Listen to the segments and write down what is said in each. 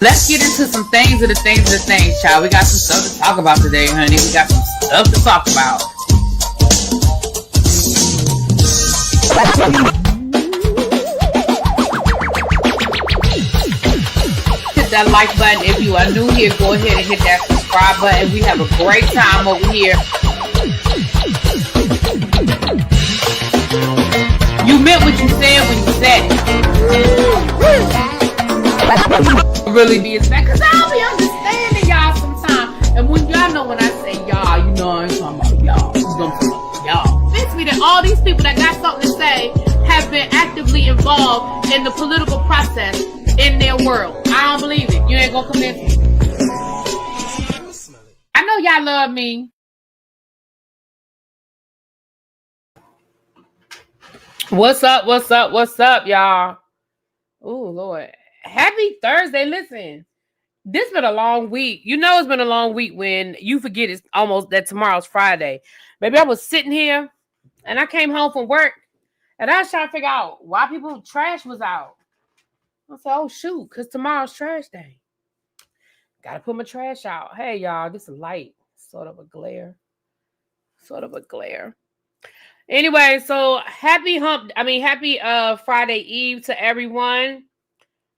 Let's get into some things of the things, child. We got some stuff to talk about today, honey. We got some stuff to talk about. Hit that like button. If you are new here, go ahead and hit that subscribe button. We have a great time over here. You meant what you said when you said it. Really be expected, because I'll be understanding y'all sometimes. And when y'all know when I say y'all, you know I ain't talking about y'all. You know I'm talking about y'all. It means me that all these people that got something to say have been actively involved in the political process in their world. I don't believe it. You ain't gonna convince me. I know y'all love me. What's up, y'all? Oh, Lord. Happy Thursday. Listen, this been a long week. You know it's been a long week when you forget it's almost that tomorrow's Friday. Maybe I was sitting here and I came home from work and I was trying to figure out why people trash was out. I said, oh, shoot, because tomorrow's trash day. Got to put my trash out. Hey, y'all, this is light. Sort of a glare. Anyway, so happy Friday Eve to everyone.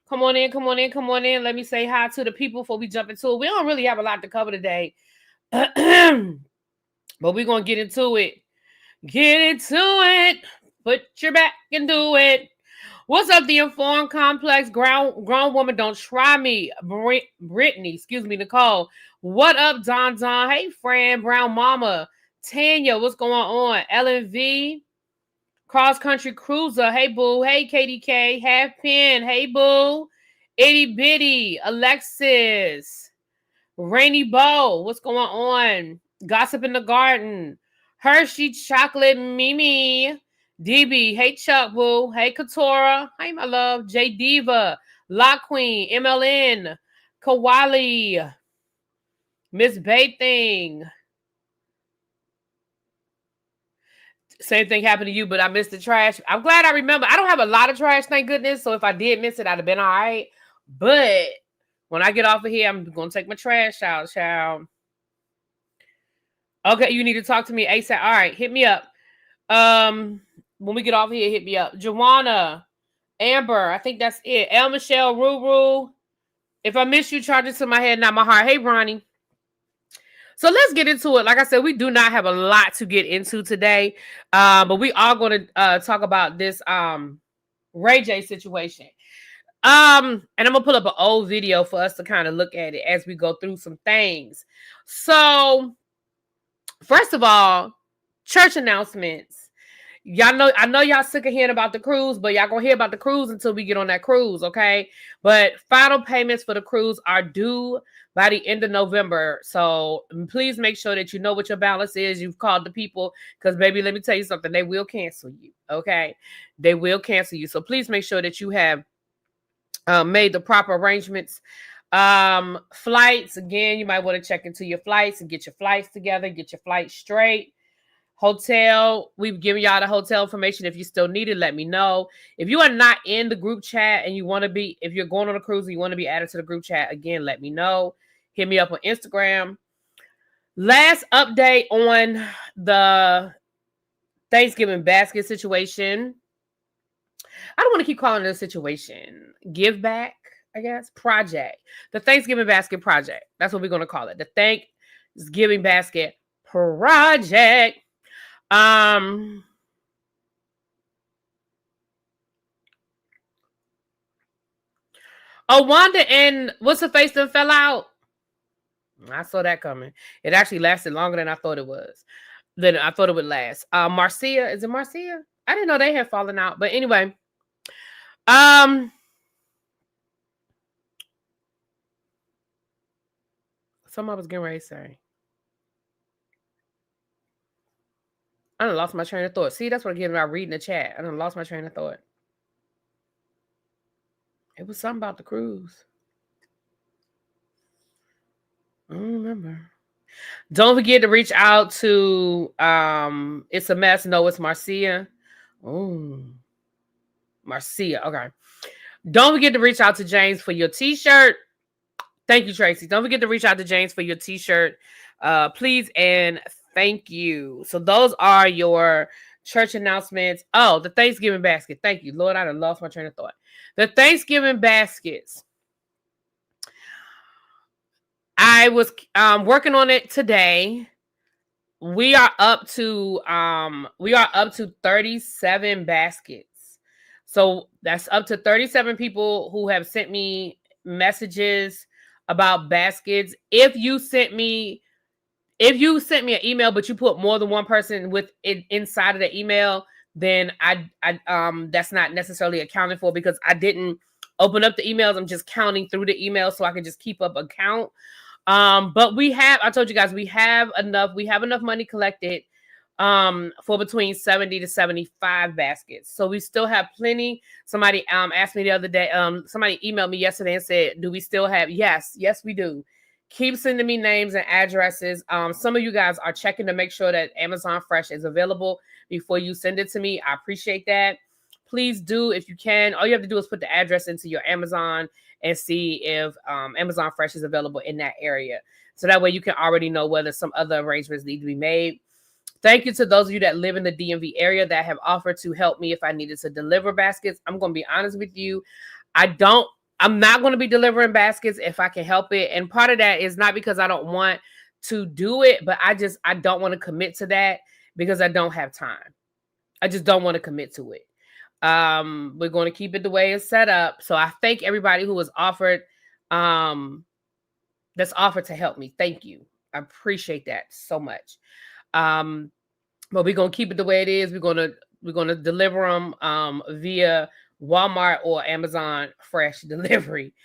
Come on in. Let me say hi to the people before we jump into it. We don't really have a lot to cover today, but we're going to get into it. Put your back and do it. What's up, the Informed Complex? Grown woman, don't try me. Brittany, Nicole. What up, Don? Hey, Fran, Brown Mama. Tanya, what's going on? LNV, Cross Country Cruiser. Hey, boo. Hey, KDK. Half Pin. Hey, boo. Itty Bitty. Alexis. Rainy Bow. What's going on? Gossip in the Garden. Hershey Chocolate Mimi. DB. Hey, Chuck, boo. Hey, Katora. Hey, my love. J Diva. Lock Queen. MLN. Kawali. Miss Bathing. Same thing happened to you, but I missed the trash. I'm glad I remember. I don't have a lot of trash, thank goodness. So if I did miss it, I'd have been all right. But when I get off of here, I'm going to take my trash out, child. Okay, you need to talk to me ASAP. All right, hit me up. When we get off here, hit me up. Joanna, Amber, I think that's it. El Michelle, Ruru. If I miss you, charge it to my head, not my heart. Hey, Ronnie. So let's get into it. Like I said, we do not have a lot to get into today, but we are going to talk about this Ray J situation. And I'm going to pull up an old video for us to kind of look at it as we go through some things. So, first of all, church announcements. Y'all know, I know y'all sick of hearing about the cruise, but y'all gonna hear about the cruise until we get on that cruise, okay? But final payments for the cruise are due by the end of November. So please make sure that you know what your balance is. You've called the people, because baby, let me tell you something. They will cancel you, okay? They will cancel you. So please make sure that you have made the proper arrangements. Flights, again, you might want to check into your flights and get your flights together, get your flights straight. Hotel, we've given y'all the hotel information. If you still need it, let me know. If you are not in the group chat and you want to be, if you're going on a cruise and you want to be added to the group chat, again, let me know. Hit me up on Instagram. Last update on the Thanksgiving basket situation. I don't want to keep calling it a situation. Give back, I guess, project. The Thanksgiving basket project. That's what we're going to call it. The Thanksgiving basket project. Oh, Wanda and what's her face that fell out? I saw that coming. It actually lasted longer than I thought it was. Than I thought it would last. Marcia, is it Marcia? I didn't know they had fallen out, but anyway. Something I was getting ready to say. I done lost my train of thought. See, that's what I'm getting about reading the chat. I done lost my train of thought. It was something about the cruise. I don't remember. Don't forget to reach out to It's a Mess. No, it's Marcia. Oh, Marcia. Okay. Don't forget to reach out to James for your t-shirt. Thank you, Tracy. Don't forget to reach out to James for your t-shirt. Please and thank you. So those are your church announcements. Oh, the Thanksgiving basket. Thank you. Lord, I done lost my train of thought. The Thanksgiving baskets. I was working on it today. We are up to 37 baskets. So that's up to 37 people who have sent me messages about baskets. If you sent me an email, but you put more than one person with it inside of the email, then I that's not necessarily accounted for because I didn't open up the emails. I'm just counting through the emails so I can just keep up a count. But I told you guys, we have enough money collected for between 70 to 75 baskets. So we still have plenty. Somebody asked me the other day, somebody emailed me yesterday and said, do we still have? Yes, we do. Keep sending me names and addresses. Some of you guys are checking to make sure that Amazon Fresh is available before you send it to me. I appreciate that. Please do, if you can. All you have to do is put the address into your Amazon and see if Amazon Fresh is available in that area. So that way you can already know whether some other arrangements need to be made. Thank you to those of you that live in the DMV area that have offered to help me if I needed to deliver baskets. I'm going to be honest with you. I'm not going to be delivering baskets if I can help it. And part of that is not because I don't want to do it, but I don't want to commit to that because I don't have time. I just don't want to commit to it. We're going to keep it the way it's set up. So I thank everybody who was offered, that's offered to help me. Thank you. I appreciate that so much. But we're going to keep it the way it is. We're going to deliver them, via Walmart or Amazon Fresh delivery.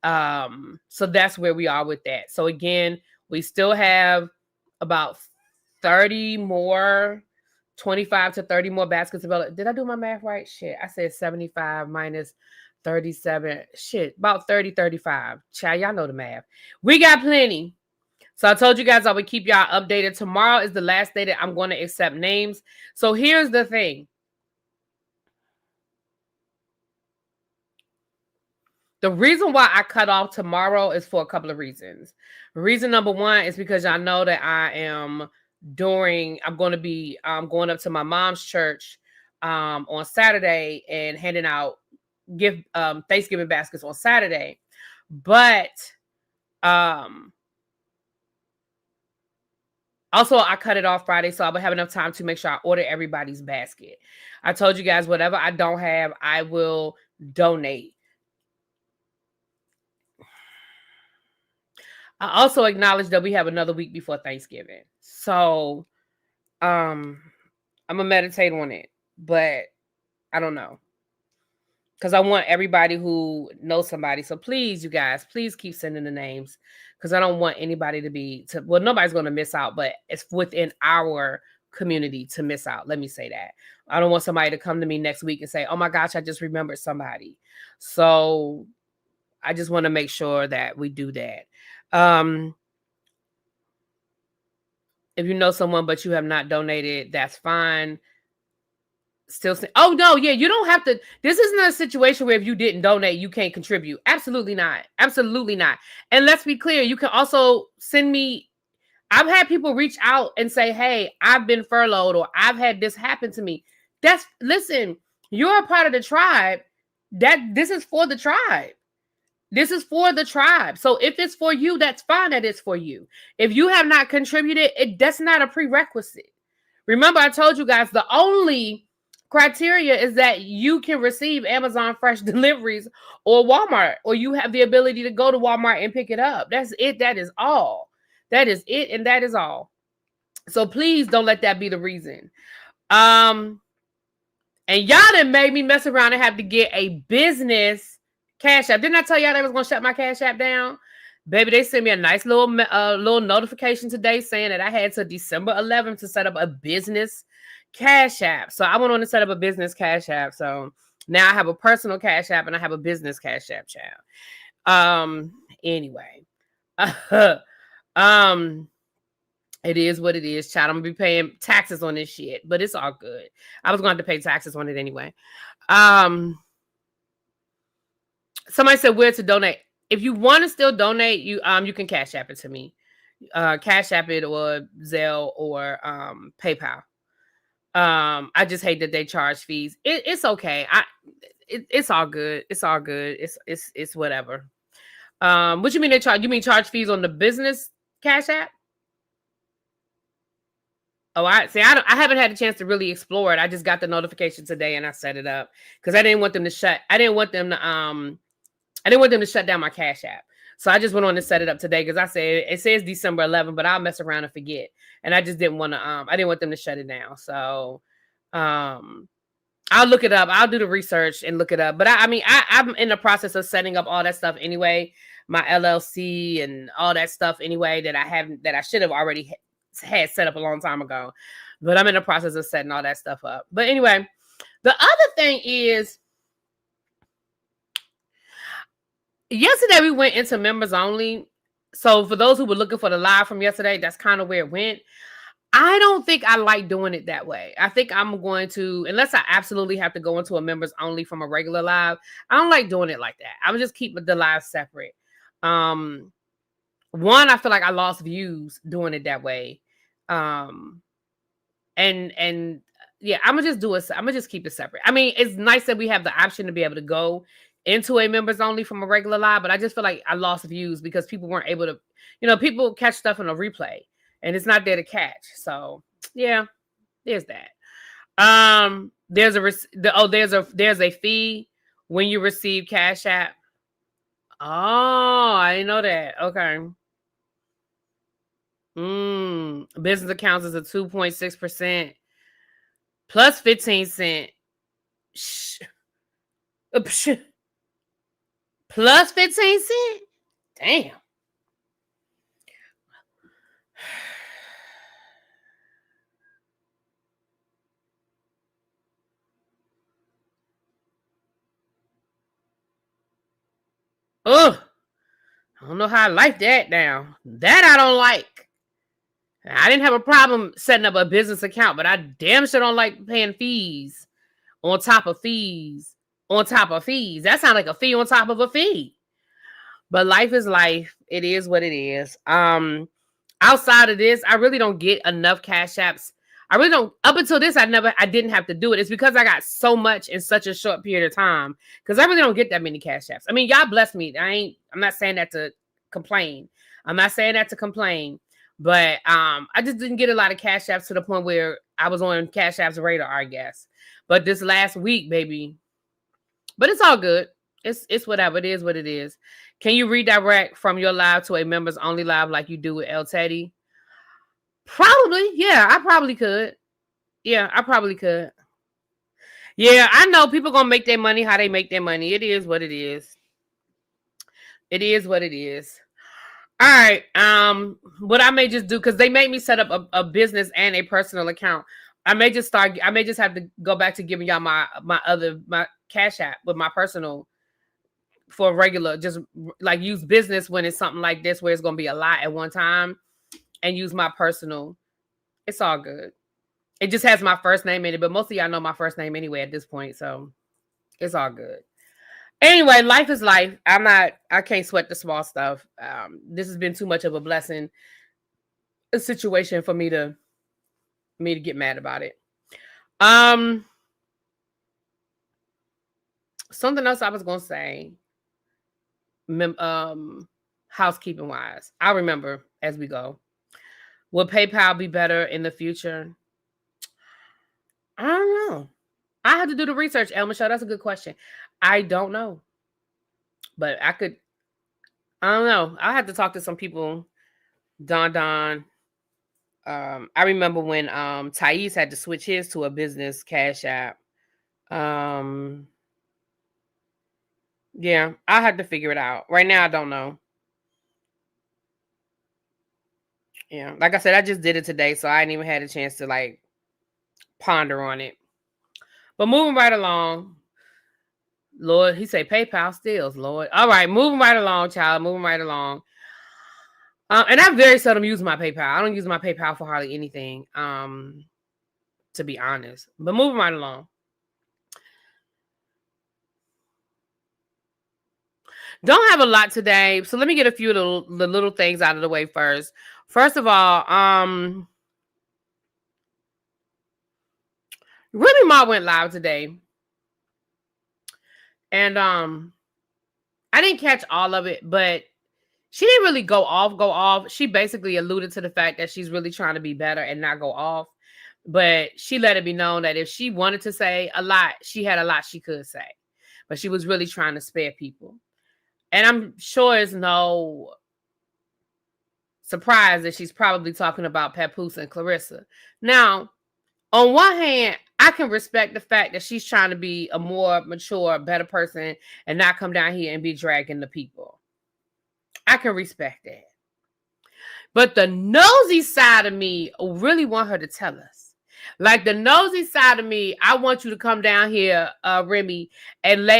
So that's where we are with that. So again, we still have about 30 more, 25 to 30 more baskets available. Did I do my math right? Shit. I said 75 minus 37. Shit. About 30, 35. Child, y'all know the math. We got plenty. So I told you guys I would keep y'all updated. Tomorrow is the last day that I'm going to accept names. So here's the thing. The reason why I cut off tomorrow is for a couple of reasons. Reason number one is because y'all know that I'm going to be going up to my mom's church on Saturday and handing out Thanksgiving baskets on Saturday. But also I cut it off Friday, so I will have enough time to make sure I order everybody's basket. I told you guys whatever I don't have, I will donate. I also acknowledge that we have another week before Thanksgiving. So I'm going to meditate on it, but I don't know. Because I want everybody who knows somebody. So please, you guys, please keep sending the names. Because I don't want anybody nobody's going to miss out, but it's within our community to miss out. Let me say that. I don't want somebody to come to me next week and say, oh my gosh, I just remembered somebody. So I just want to make sure that we do that. If you know someone but you have not donated, that's fine. Oh no, yeah, you don't have to. This isn't a situation where if you didn't donate, you can't contribute. Absolutely not. Absolutely not. And let's be clear, you can also send me. I've had people reach out and say, hey, I've been furloughed or I've had this happen to me. Listen, you're a part of the tribe. This is for the tribe. This is for the tribe. So if it's for you, that's fine that it's for you. If you have not contributed, that's not a prerequisite. Remember, I told you guys the only criteria is that you can receive Amazon Fresh deliveries or Walmart, or you have the ability to go to Walmart and pick it up. That's it. That is all. That is it. And that is all. So please don't let that be the reason. And y'all done made me mess around and have to get a business Cash App. Didn't I tell y'all they was going to shut my Cash App down? Baby, they sent me a nice little notification today saying that I had till December 11th to set up a business Cash App. So I went on to set up a business Cash App. So now I have a personal Cash App and I have a business Cash App, child. Anyway. It is what it is, child. I'm going to be paying taxes on this shit, but it's all good. I was going to pay taxes on it anyway. Somebody said where to donate. if you want to still donate, you can Cash App it to me. Cash App it or Zelle or PayPal. I just hate that they charge fees. It's okay. It's all good. It's all good. It's whatever. What you mean they charge? You mean charge fees on the business Cash App? Oh, I see. I haven't had a chance to really explore it. I just got the notification today and I set it up because I didn't want them to shut. I didn't want them to shut down my Cash App. So I just went on to set it up today because I said it says December 11th, but I'll mess around and forget. And I just didn't want to. I didn't want them to shut it down. So, I'll look it up. I'll do the research and look it up. But I'm in the process of setting up all that stuff anyway. My LLC and all that stuff anyway that I should have already had set up a long time ago. But I'm in the process of setting all that stuff up. But anyway, the other thing is, yesterday we went into members only. So for those who were looking for the live from yesterday, that's kind of where it went. I don't think I like doing it that way. I think I'm going to, unless I absolutely have to go into a members only from a regular live, I don't like doing it like that. I would just keep the live separate. One, I feel like I lost views doing it that way. And yeah, I'm gonna just keep it separate. I mean, it's nice that we have the option to be able to go into a members only from a regular live, but I just feel like I lost views because people weren't able to, people catch stuff in a replay and it's not there to catch. So yeah, there's that. There's a fee when you receive Cash App. Oh, I didn't know that. Okay. Business accounts is a 2.6% plus 15 cent. Plus 15 cent? Damn. Ugh. I don't know how I like that now. That I don't like. I didn't have a problem setting up a business account, but I damn sure don't like paying fees on top of fees on top of fees. That sounds like a fee on top of a fee. But life is life. It is what it is. Outside of this, I really don't get enough Cash Apps. I really don't. Up until this, I didn't have to do it. It's because I got so much in such a short period of time. Because I really don't get that many Cash Apps. I mean, y'all bless me. I'm not saying that to complain. But I just didn't get a lot of Cash Apps to the point where I was on Cash App's radar, I guess. But this last week, baby. But it's all good. It's whatever. It is what it is. Can you redirect from your live to a members only live like you do with El Teddy? Probably. Yeah, I probably could. Yeah, I know people gonna make their money how they make their money. It is what it is. It is what it is. All right. What I may just do, because they made me set up a business and a personal account. I may just have to go back to giving y'all my Cash App with my personal for regular, just like use business when it's something like this where it's gonna be a lot at one time, and use my personal. It's all good. It just has my first name in it, but most of y'all know my first name anyway at this point, so it's all good. Anyway, life is life. I can't sweat the small stuff. This has been too much of a blessing, a situation for me to get mad about it. Something else I was gonna say. Housekeeping wise, I'll remember as we go. Will PayPal be better in the future? I don't know. I have to do the research, El Michelle. That's a good question. I don't know. But I don't know. I have to talk to some people. Don. I remember when Thais had to switch his to a business Cash App. Yeah, I had to figure it out. Right now, I don't know. Yeah, like I said, I just did it today, so I didn't even had a chance to like ponder on it. But moving right along, Lord, he said PayPal steals, Lord. All right, moving right along, child. Moving right along. And I very seldom use my PayPal. I don't use my PayPal for hardly anything, to be honest. But moving right along. Don't have a lot today, so let me get a few of the little things out of the way first. First of all, Remy Ma went live today, and I didn't catch all of it, but she didn't really go off. She basically alluded to the fact that she's really trying to be better and not go off. But she let it be known that if she wanted to say a lot, she had a lot she could say. But she was really trying to spare people. And I'm sure it's no surprise that she's probably talking about Papoose and Clarissa. Now, on one hand, I can respect the fact that she's trying to be a more mature, better person and not come down here and be dragging the people. I can respect that. But the nosy side of me really want her to tell us. Like the nosy side of me, I want you to come down here, Remy, and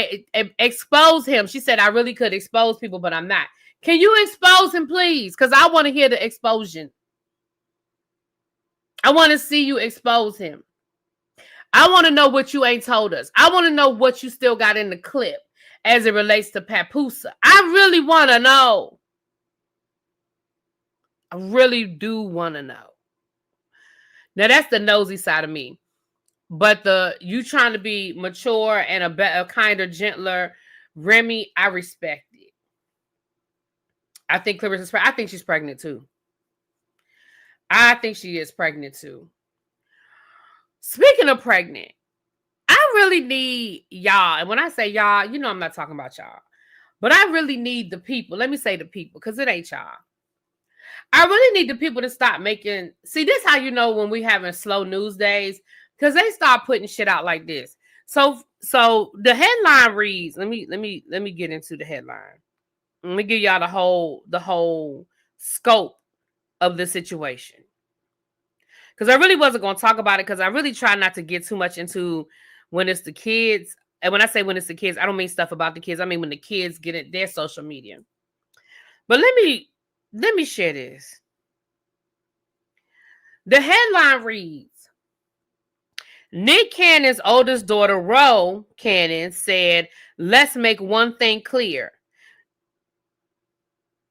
expose him. She said, I really could expose people, but I'm not. Can you expose him, please? Because I want to hear the explosion. I want to see you expose him. I want to know what you ain't told us. I want to know what you still got in the clip as it relates to Papoose. I really want to know. I really do want to know. Now, that's the nosy side of me. But you trying to be mature and a better, kinder, gentler Remy, I respect it. I think Clarissa's I think she's pregnant too. I think she is pregnant too. Speaking of pregnant, I really need y'all. And when I say y'all, you know I'm not talking about y'all. But I really need the people. Let me say the people, because it ain't y'all. I really need the people to stop making. See, this how you know when we having slow news days, because they start putting shit out like this. So the headline reads. Let me get into the headline. Let me give y'all the whole scope of the situation. Because I really wasn't going to talk about it, because I really try not to get too much into when it's the kids. And when I say when it's the kids, I don't mean stuff about the kids. I mean when the kids get it, their social media. But let me share this. The headline reads, Nick Cannon's oldest daughter, Ro Cannon, said, let's make one thing clear.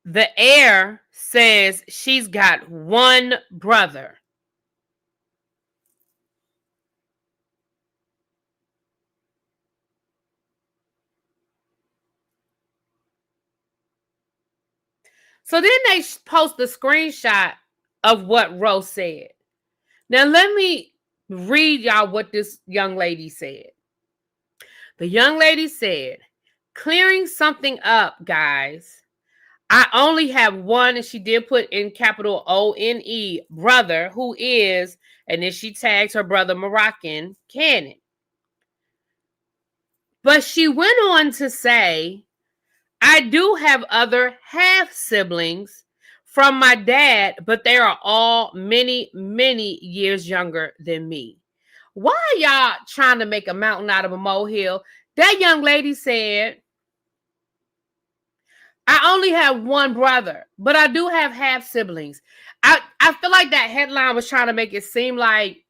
The heir says she's got one brother. So then they post the screenshot of what Ro said. Now let me read y'all what this young lady said. The young lady said, clearing something up, guys. I only have one, and she did put in capital O-N-E, brother, who is, and then she tags her brother Moroccan Cannon. But she went on to say, I do have other half siblings from my dad, but they are all many, many years younger than me. Why are y'all trying to make a mountain out of a molehill? That young lady said, I only have one brother, but I do have half siblings. I feel like that headline was trying to make it seem like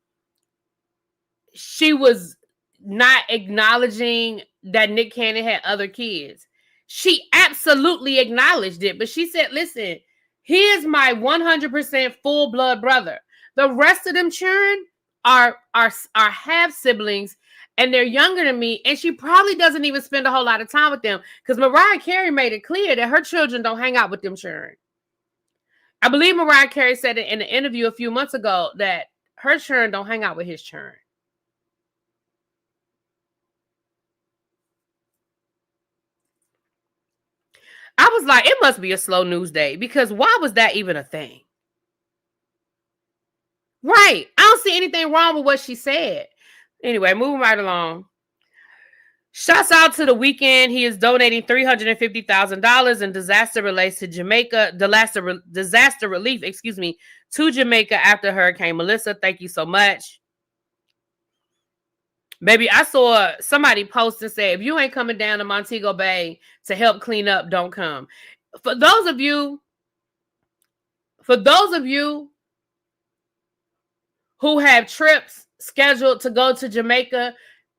she was not acknowledging that Nick Cannon had other kids. She absolutely acknowledged it, but she said, listen, he is my 100% full blood brother. The rest of them children are half siblings, and they're younger than me, and she probably doesn't even spend a whole lot of time with them, because Mariah Carey made it clear that her children don't hang out with them children. I believe Mariah Carey said it in an interview a few months ago that her children don't hang out with his children. I was like, it must be a slow news day, because why was that even a thing? Right. I don't see anything wrong with what she said. Anyway, moving right along. Shouts out to The Weeknd. He is donating $350,000 in disaster relief to Jamaica, disaster relief, to Jamaica after Hurricane Melissa. Thank you so much. Baby, I saw somebody post and say, if you ain't coming down to Montego Bay to help clean up, don't come. For those of you who have trips scheduled to go to Jamaica,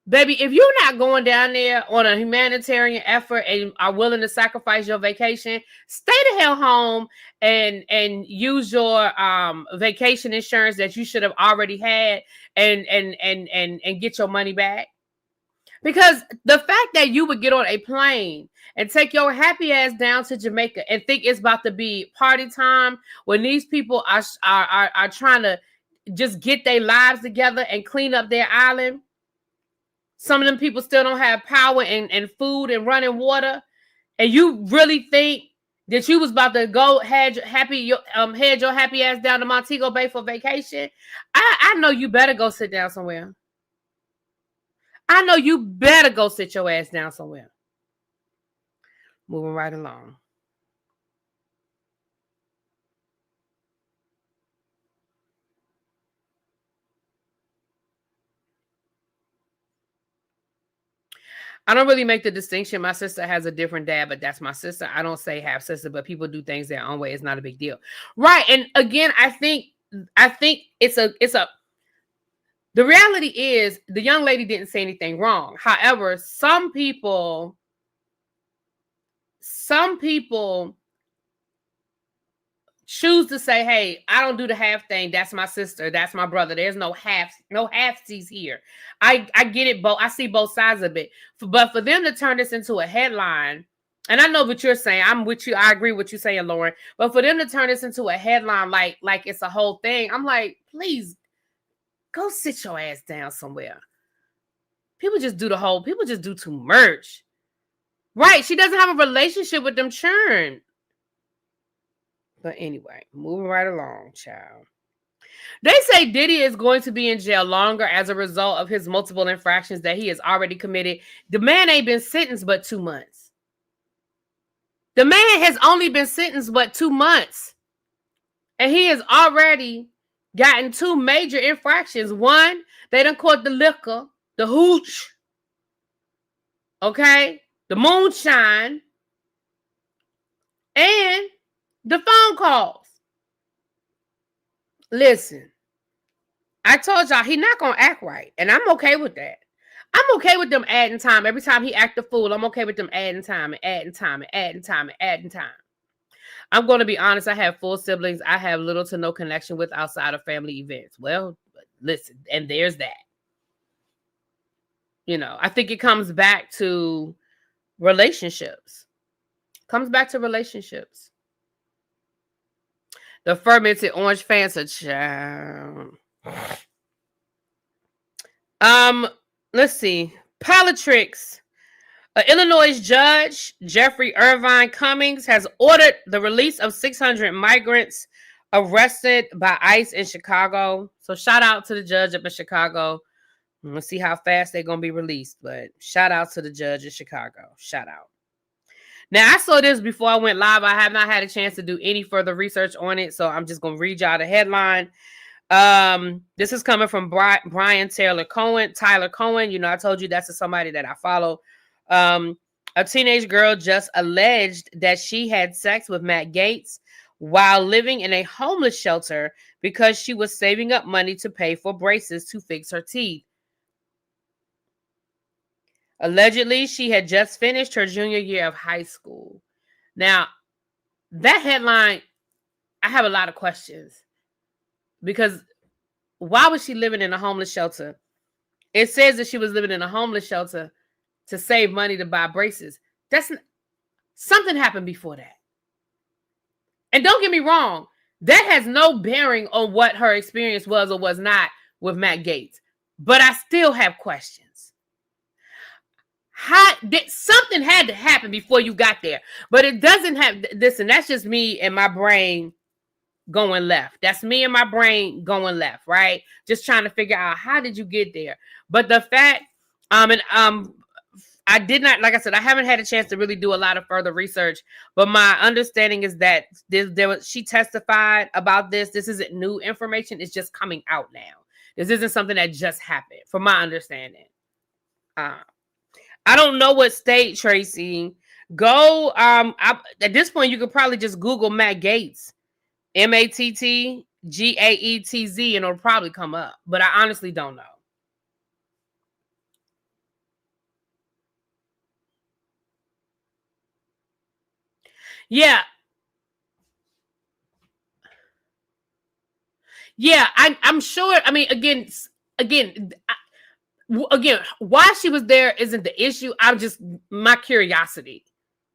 Baby, if you're not going down there on a humanitarian effort and are willing to sacrifice your vacation, stay the hell home and use your vacation insurance that you should have already had and get your money back. Because the fact that you would get on a plane and take your happy ass down to Jamaica and think it's about to be party time when these people are trying to just get their lives together and clean up their island. Some of them people still don't have power and food and running water. And you really think that you was about to go head your happy ass down to Montego Bay for vacation? I know you better go sit down somewhere. I know you better go sit your ass down somewhere. Moving right along. I don't really make the distinction. My sister has a different dad, but that's my sister. I don't say half sister, but people do things their own way. It's not a big deal. Right. And again, I think it's the reality is the young lady didn't say anything wrong. However, some people choose to say, hey, I don't do the half thing. That's my sister. That's my brother. There's no halfsies here. I get it. I see both sides of it. But for them to turn this into a headline, and I know what you're saying. I'm with you. I agree with what you're saying, Lauren. But for them to turn this into a headline like it's a whole thing, I'm like, please go sit your ass down somewhere. People just do too much. Right. She doesn't have a relationship with them churn. But anyway, moving right along, child. They say Diddy is going to be in jail longer as a result of his multiple infractions that he has already committed. The man ain't been sentenced but 2 months. The man has only been sentenced but 2 months. And he has already gotten 2 major infractions. One, they done caught the liquor, the hooch, okay, the moonshine, and the phone calls. Listen, I told y'all he not gonna act right, and I'm okay with that. I'm okay with them adding time. Every time he act a fool, I'm okay with them adding time and adding time and adding time and adding time. I'm going to be honest, I have 4 siblings I have little to no connection with outside of family events. Well, listen, and there's that. You know, I think it comes back to relationships. The fermented orange Fanta, child. Let's see. Politricks. Illinois judge Jeffrey Irvine Cummings has ordered the release of 600 migrants arrested by ICE in Chicago. So shout out to the judge up in Chicago. Let's see how fast they're going to be released. But shout out to the judge in Chicago. Shout out. Now, I saw this before I went live. I have not had a chance to do any further research on it, so I'm just going to read y'all the headline. This is coming from Brian Tyler Cohen. You know, I told you that's somebody that I follow. A teenage girl just alleged that she had sex with Matt Gaetz while living in a homeless shelter because she was saving up money to pay for braces to fix her teeth. Allegedly, she had just finished her junior year of high school. Now, that headline, I have a lot of questions. Because why was she living in a homeless shelter? It says that she was living in a homeless shelter to save money to buy braces. Something happened before that. And don't get me wrong, that has no bearing on what her experience was or was not with Matt Gaetz. But I still have questions. Something had to happen before you got there. But it doesn't have this, and that's just me and my brain going left. That's me and my brain going left, right? Just trying to figure out how did you get there. But the fact, I did not, like I said, I haven't had a chance to really do a lot of further research. But my understanding is that she testified about this. This isn't new information. It's just coming out now. This isn't something that just happened, from my understanding. I don't know what state, Tracy. Go, at this point, you could probably just Google Matt Gaetz. MATTGAETZ, and it'll probably come up. But I honestly don't know. Yeah. Yeah, I'm sure. I mean, again, again, why she was there isn't the issue. I'm just my curiosity.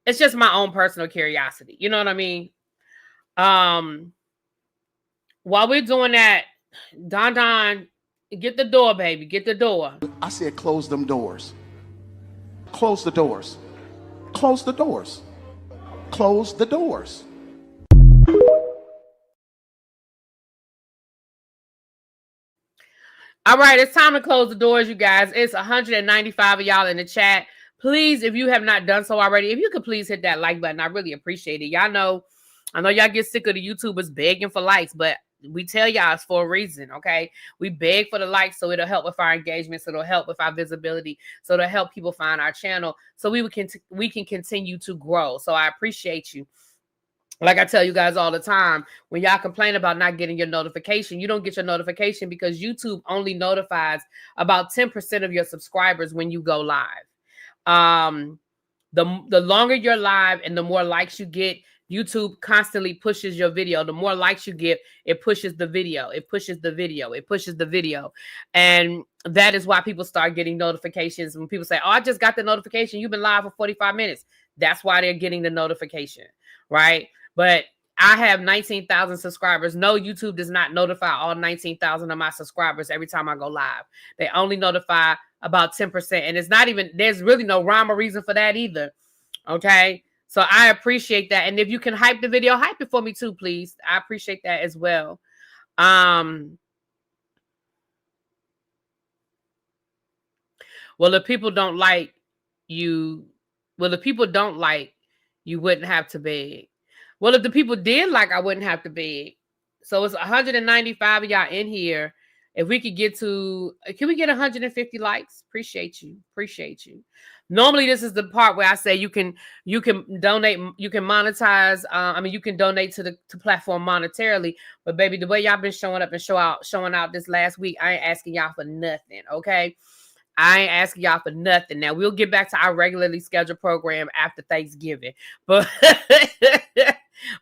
It's just my own personal curiosity. You know what I mean? Um, while we're doing that, Don, get the door, baby. Get the door. I said, close them doors. Close the doors. Close the doors. Close the doors. All right, it's time to close the doors, you guys. It's 195 of y'all in the chat. Please, if you have not done so already, if you could please hit that like button, I really appreciate it. Y'all know, I know y'all get sick of the YouTubers begging for likes, but we tell y'all it's for a reason, okay? We beg for the likes so it'll help with our engagement, so it'll help with our visibility, so it'll help people find our channel, so we can continue to grow. So I appreciate you. Like I tell you guys all the time, when y'all complain about not getting your notification, you don't get your notification because YouTube only notifies about 10% of your subscribers when you go live. The longer you're live and the more likes you get, YouTube constantly pushes your video. The more likes you get, it pushes the video. It pushes the video. It pushes the video. And that is why people start getting notifications. When people say, oh, I just got the notification. You've been live for 45 minutes. That's why they're getting the notification, right? But I have 19,000 subscribers. No, YouTube does not notify all 19,000 of my subscribers every time I go live. They only notify about 10%. And it's not even, there's really no rhyme or reason for that either. Okay. So I appreciate that. And if you can hype the video, hype it for me too, please. I appreciate that as well. Well, if people don't like you, you wouldn't have to beg. Well, if the people did like, I wouldn't have to beg. So it's 195 of y'all in here. If we could get to, can we get 150 likes? Appreciate you. Appreciate you. Normally, this is the part where I say you can donate, you can monetize. You can donate to the platform monetarily. But baby, the way y'all been showing up and showing out this last week, I ain't asking y'all for nothing. Okay. I ain't asking y'all for nothing. Now we'll get back to our regularly scheduled program after Thanksgiving, but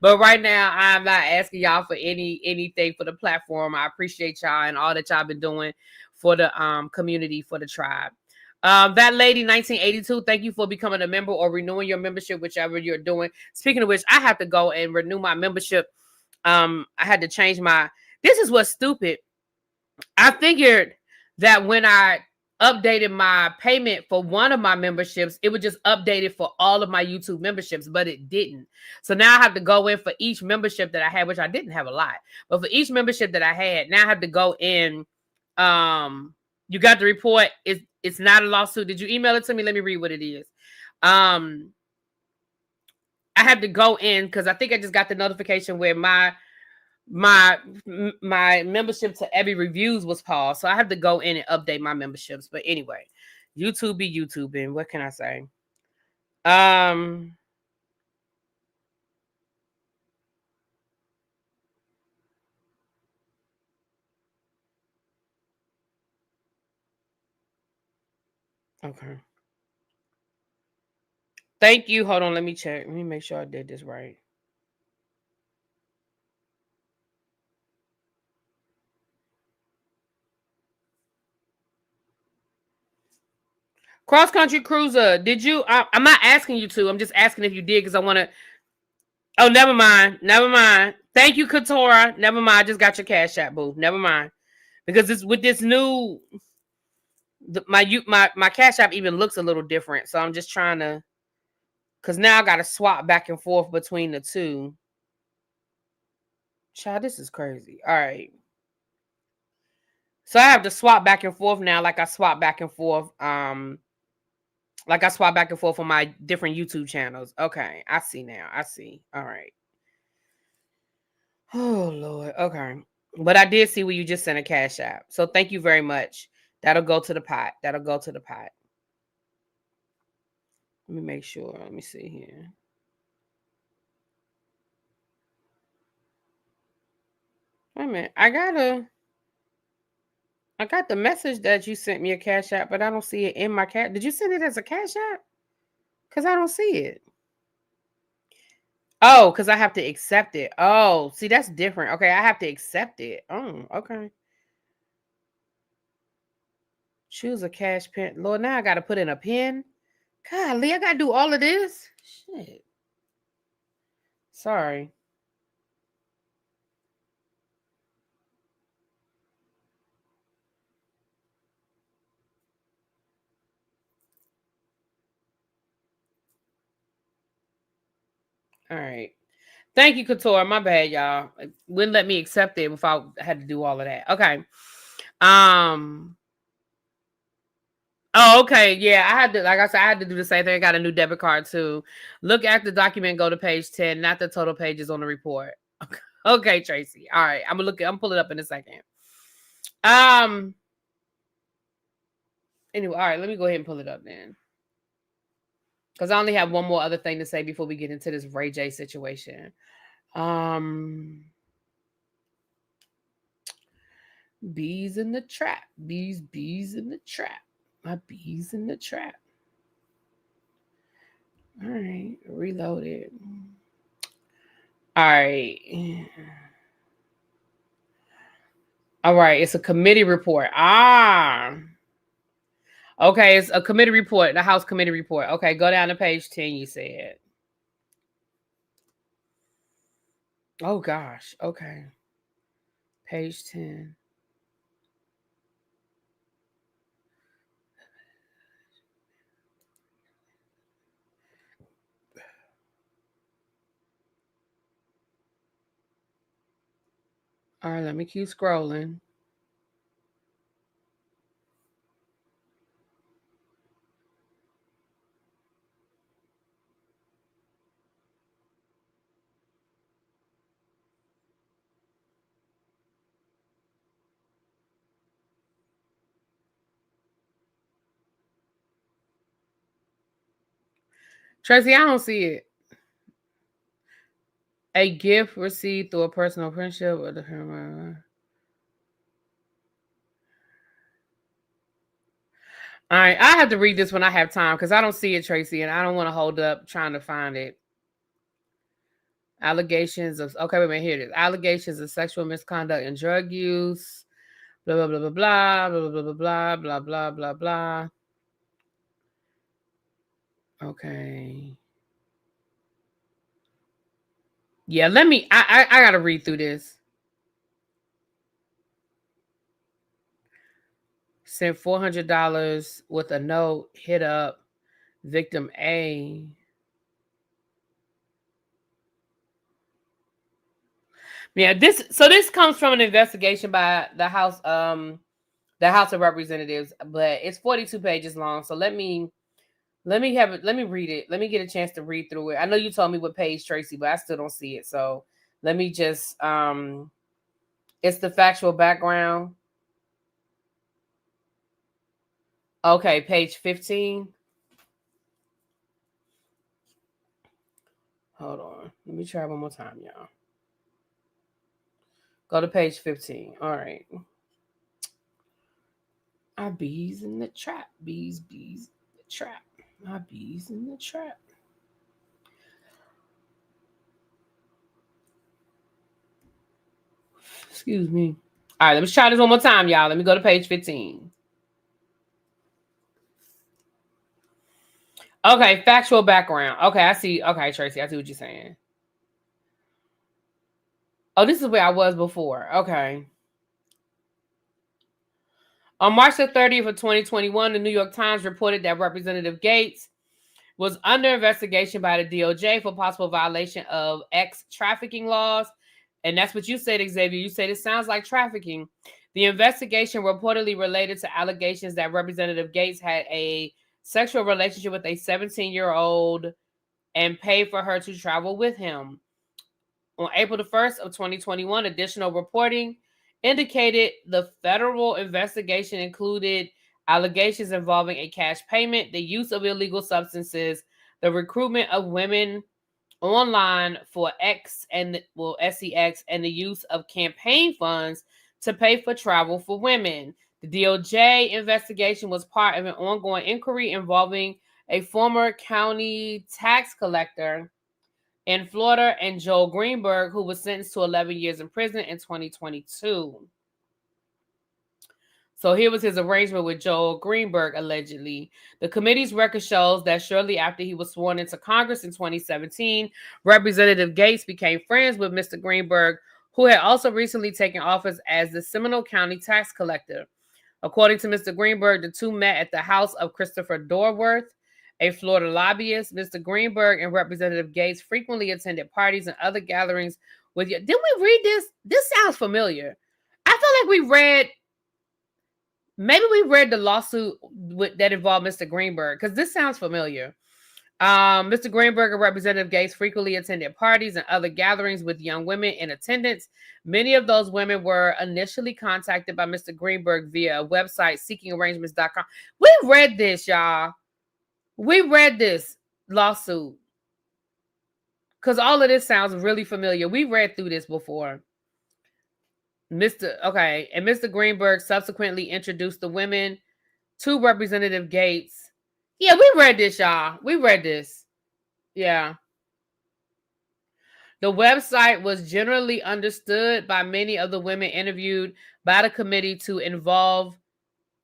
but right now I'm not asking y'all for anything for the platform. I appreciate y'all and all that y'all been doing for the community, for the tribe. That lady 1982, thank you for becoming a member or renewing your membership, whichever you're doing. Speaking of which, I have to go and renew my membership. I had to change this is what's stupid. I figured that when I updated my payment for one of my memberships, it would just update it for all of my YouTube memberships, but it didn't. So now I have to go in for each membership that I had, which I didn't have a lot, but for each membership that I had, now I have to go in. You got the report. It's not a lawsuit. Did you email it to me? Let me read what it is. I have to go in because I think I just got the notification where my membership to Ebby Reviews was paused, so I have to go in and update my memberships. But anyway, YouTube be YouTubing. What can I say? Okay. Thank you. Hold on, let me check. Let me make sure I did this right. Cross Country Cruiser, did you? I'm not asking you to. I'm just asking if you did because I want to. Oh, never mind. Never mind. Thank you, Katora. Never mind. I just got your Cash App, boo. Never mind. Because it's with this new, my Cash App even looks a little different. So I'm just trying to, because now I got to swap back and forth between the two. Child, this is crazy. All right. So I have to swap back and forth now, like I swap back and forth. Like I swap back and forth on my different YouTube channels. Okay, I see now. I see. All right. Oh Lord. Okay. But I did see where you just sent a Cash App. So thank you very much. That'll go to the pot. That'll go to the pot. Let me make sure. Let me see here. Wait a minute. I got the message that you sent me a Cash App, but I don't see it in my Did you send it as a Cash App? Because I don't see it. Oh, because I have to accept it. Oh, see, that's different. Okay, I have to accept it. Oh, okay. Choose a cash pen. Lord, now I got to put in a pen. Golly, I got to do all of this? Shit. Sorry. All right. Thank you, Couture. My bad, y'all. It wouldn't let me accept it without I had to do all of that. Okay. Oh, okay. Yeah, I had to, like I said, I had to do the same thing. I got a new debit card too. Look at the document, go to page 10, not the total pages on the report. Okay, okay, Tracy. All right. I'm pull it up in a second. Um, anyway, all right, let me go ahead and pull it up then. Because I only have one more other thing to say before we get into this Ray J situation. Bees in the trap. Bees in the trap. My bees in the trap. All right, reload it. All right. All right, it's a committee report. Okay, it's a committee report, the House committee report. Okay, go down to page 10, you said. Oh, gosh. Okay. Page 10. All right, let me keep scrolling. Tracy, I don't see it. A gift received through a personal friendship or the All right, I have to read this when I have time because I don't see it, Tracy, and I don't want to hold up trying to find it. Allegations of okay, wait a minute, here it is. Allegations of sexual misconduct and drug use. Blah blah blah blah blah blah blah blah blah blah blah blah. Okay. Yeah, let me. I gotta read through this. Sent $400 with a note. Hit up victim A. Yeah, this comes from an investigation by the House of Representatives, but it's 42 pages long. So let me read it. Let me get a chance to read through it. I know you told me what page, Tracy, but I still don't see it. So let me just it's the factual background. Okay, page 15. Hold on. Let me try one more time, y'all. Go to page 15. All right. My bees in the trap. Bees in the trap. My bees in the trap. Excuse me. All right, let me try this one more time, y'all. Let me go to page 15. Okay, factual background. Okay, I see. Okay, Tracy, I see what you're saying. Oh, this is where I was before. Okay. On March the 30th of 2021, the New York Times reported that Representative Gates was under investigation by the DOJ for possible violation of trafficking laws. And that's what you said, Xavier. You said it sounds like trafficking. The investigation reportedly related to allegations that Representative Gates had a sexual relationship with a 17-year-old and paid for her to travel with him. On April the 1st of 2021, additional reporting indicated the federal investigation included allegations involving a cash payment, the use of illegal substances, the recruitment of women online for SEX, and the use of campaign funds to pay for travel for women. The DOJ investigation was part of an ongoing inquiry involving a former county tax collector in Florida, and Joel Greenberg, who was sentenced to 11 years in prison in 2022. So here was his arrangement with Joel Greenberg, allegedly. The committee's record shows that shortly after he was sworn into Congress in 2017, Representative Gates became friends with Mr. Greenberg, who had also recently taken office as the Seminole County tax collector. According to Mr. Greenberg, the two met at the house of Christopher Dorworth, a Florida lobbyist. Mr. Greenberg and Representative Gates frequently attended parties and other gatherings with you. Didn't we read this? This sounds familiar. I feel like maybe we read the lawsuit that involved Mr. Greenberg, because this sounds familiar. Mr. Greenberg and Representative Gates frequently attended parties and other gatherings with young women in attendance. Many of those women were initially contacted by Mr. Greenberg via a website, seekingarrangements.com. We read this, y'all. We read this lawsuit because all of this sounds really familiar. We read through this before. Mr. Greenberg subsequently introduced the women to Representative Gates. Yeah, we read this, y'all. We read this. Yeah. The website was generally understood by many of the women interviewed by the committee to involve,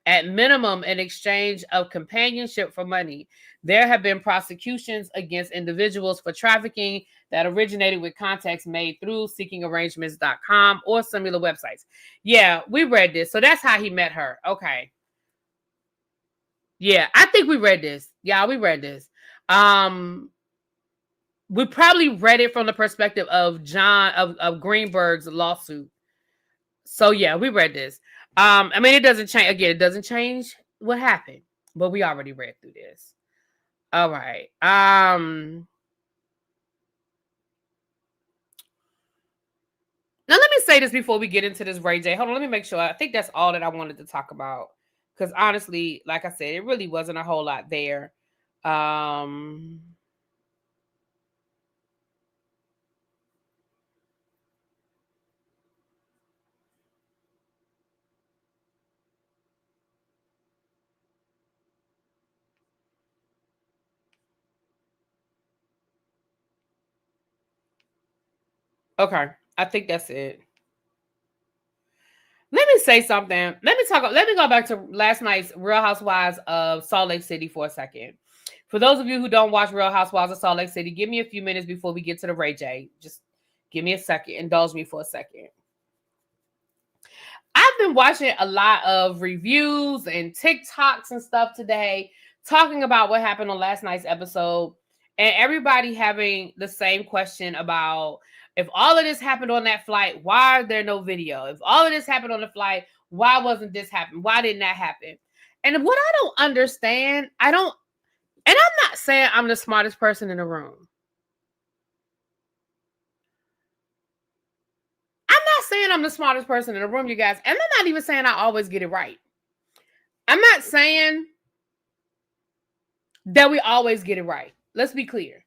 at minimum, an exchange of companionship for money. There have been prosecutions against individuals for trafficking that originated with contacts made through seekingarrangements.com or similar websites. Yeah, we read this. So that's how he met her. Okay. Yeah, I think we read this. Yeah, we read this. We probably read it from the perspective of of Greenberg's lawsuit. So yeah, we read this. I mean, it doesn't change. Again, it doesn't change what happened, but we already read through this. All right. Now, let me say this before we get into this Ray J. Hold on, let me make sure. I think that's all that I wanted to talk about. Because honestly, like I said, it really wasn't a whole lot there. Okay, I think that's it. Let me say something. Let me go back to last night's Real Housewives of Salt Lake City for a second. For those of you who don't watch Real Housewives of Salt Lake City, give me a few minutes before we get to the Ray J. Just give me a second. Indulge me for a second. I've been watching a lot of reviews and TikToks and stuff today talking about what happened on last night's episode, and everybody having the same question about, if all of this happened on that flight, why are there no video? If all of this happened on the flight, why wasn't this happen? Why didn't that happen? And what I don't understand, and I'm not saying I'm the smartest person in the room. I'm not saying I'm the smartest person in the room, you guys. And I'm not even saying I always get it right. I'm not saying that we always get it right. Let's be clear.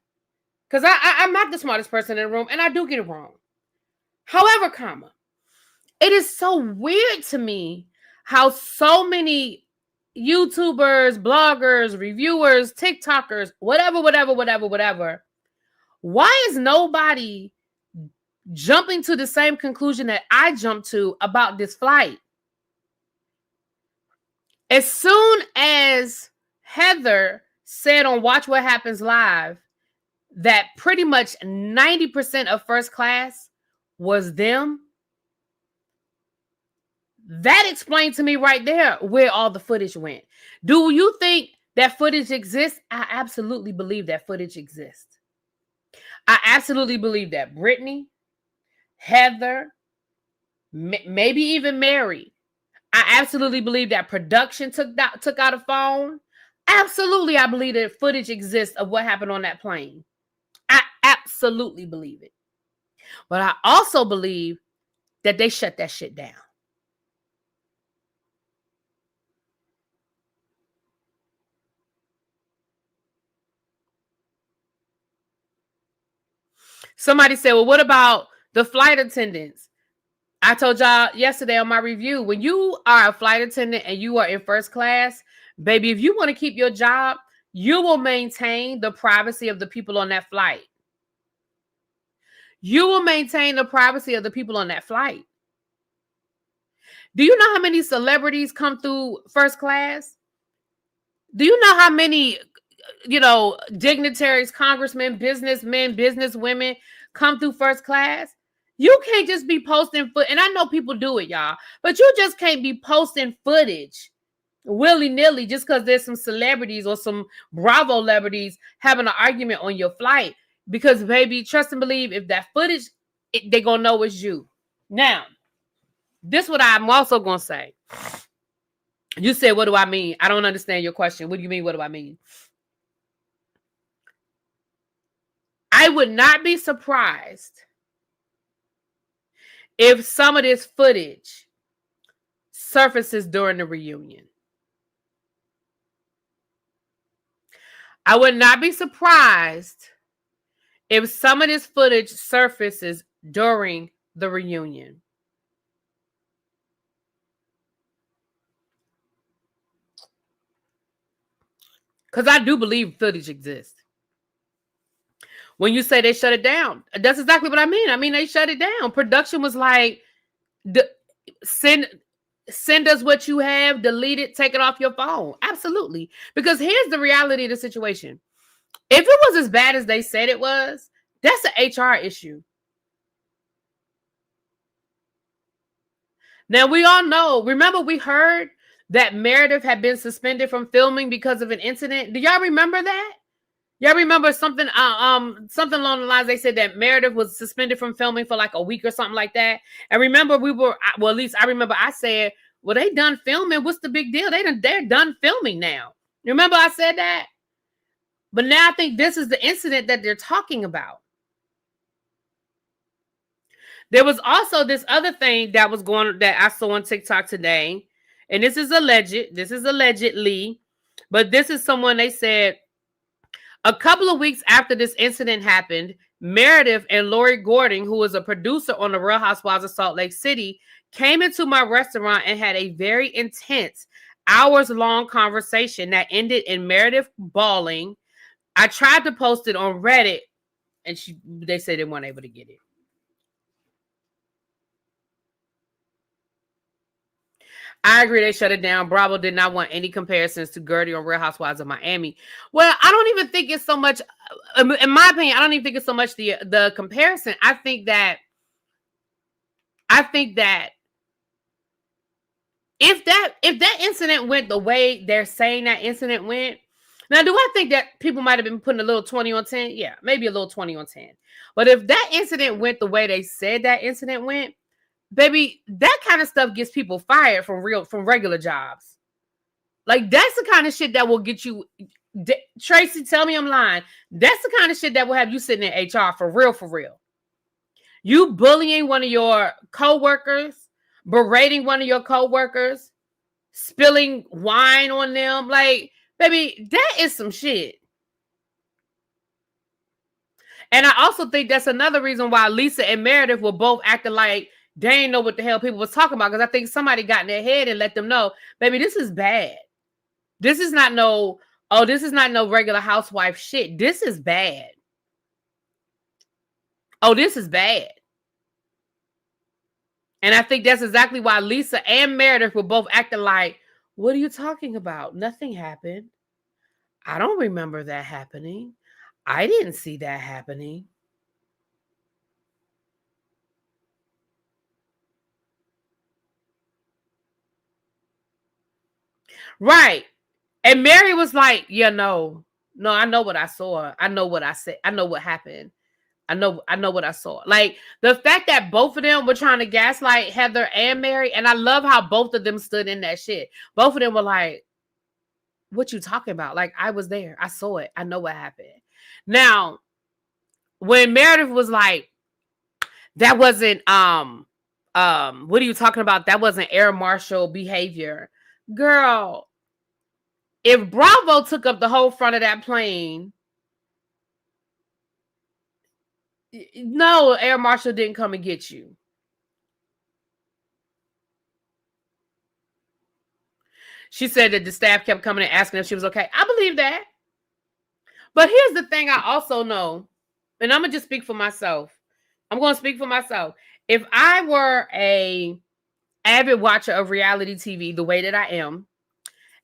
Because I'm not the smartest person in the room, and I do get it wrong. However, it is so weird to me how so many YouTubers, bloggers, reviewers, TikTokers, whatever, why is nobody jumping to the same conclusion that I jumped to about this flight? As soon as Heather said on Watch What Happens Live that pretty much 90% of first class was them, that explained to me right there where all the footage went. Do you think that footage exists? I absolutely believe that footage exists. I absolutely believe that Brittany, Heather, maybe even Mary, I absolutely believe that production took out a phone. Absolutely, I believe that footage exists of what happened on that plane. I absolutely believe it. But I also believe that they shut that shit down. Somebody said, well, what about the flight attendants? I told y'all yesterday on my review, when you are a flight attendant and you are in first class, baby, if you want to keep your job, you will maintain the privacy of the people on that flight. you will maintain the privacy of the people on that flight. Do you know how many celebrities come through first class? Do you know how many, dignitaries, congressmen, businessmen, businesswomen come through first class? You can't just be posting and I know people do it, y'all, but you just can't be posting footage willy-nilly just because there's some celebrities or some Bravo celebrities having an argument on your flight. Because, baby, trust and believe, if that footage, they're going to know it's you. Now, this is what I'm also going to say. You said, what do I mean? I don't understand your question. What do you mean, what do I mean? I would not be surprised if some of this footage surfaces during the reunion. I would not be surprised if some of this footage surfaces during the reunion. Because I do believe footage exists. When you say they shut it down, that's exactly what I mean. I mean, they shut it down. Production was like, send us what you have, delete it, take it off your phone. Absolutely. Because here's the reality of the situation. If it was as bad as they said it was, that's an HR issue. Now, we all know, remember we heard that Meredith had been suspended from filming because of an incident. Do y'all remember that? Y'all remember something something along the lines, they said that Meredith was suspended from filming for like a week or something like that. And remember at least I remember I said, well, they done filming. What's the big deal? They're done filming now. Remember I said that? But now I think this is the incident that they're talking about. There was also this other thing that I saw on TikTok today. And this is allegedly, but this is someone, they said, a couple of weeks after this incident happened, Meredith and Lori Gordon, who was a producer on The Real Housewives of Salt Lake City, came into my restaurant and had a very intense, hours-long conversation that ended in Meredith bawling. I tried to post it on Reddit, and they said they weren't able to get it. I agree, they shut it down. Bravo did not want any comparisons to Gertie on Real Housewives of Miami. Well, I don't even think it's so much, in my opinion, I don't even think it's so much the comparison. I think that if that incident went the way they're saying that incident went, now do I think that people might have been putting a little 20 on 10? Yeah, maybe a little 20 on 10. But if that incident went the way they said that incident went, baby, that kind of stuff gets people fired from regular jobs. Like, that's the kind of shit that will get you. Tracy, tell me I'm lying. That's the kind of shit that will have you sitting in HR for real, for real. You bullying one of your coworkers, berating one of your coworkers, spilling wine on them. Like, baby, that is some shit. And I also think that's another reason why Lisa and Meredith were both acting like they ain't know what the hell people was talking about, because I think somebody got in their head and let them know, baby, this is bad. This is not no regular housewife shit. This is bad. Oh, this is bad. And I think that's exactly why Lisa and Meredith were both acting like, what are you talking about? Nothing happened. I don't remember that happening. I didn't see that happening. Right. And Mary was like, yeah, no, I know what I saw. I know what I said. I know what happened. I know what I saw. Like, the fact that both of them were trying to gaslight Heather and Mary, and I love how both of them stood in that shit. Both of them were like, what you talking about? Like, I was there. I saw it. I know what happened. Now, when Meredith was like, that wasn't, what are you talking about? That wasn't air marshal behavior. Girl, if Bravo took up the whole front of that plane, no, air marshal didn't come and get you. She said that the staff kept coming and asking if she was okay. I believe that. But here's the thing I also know, and I'm going to just speak for myself. I'm going to speak for myself. If I were a avid watcher of reality TV the way that I am,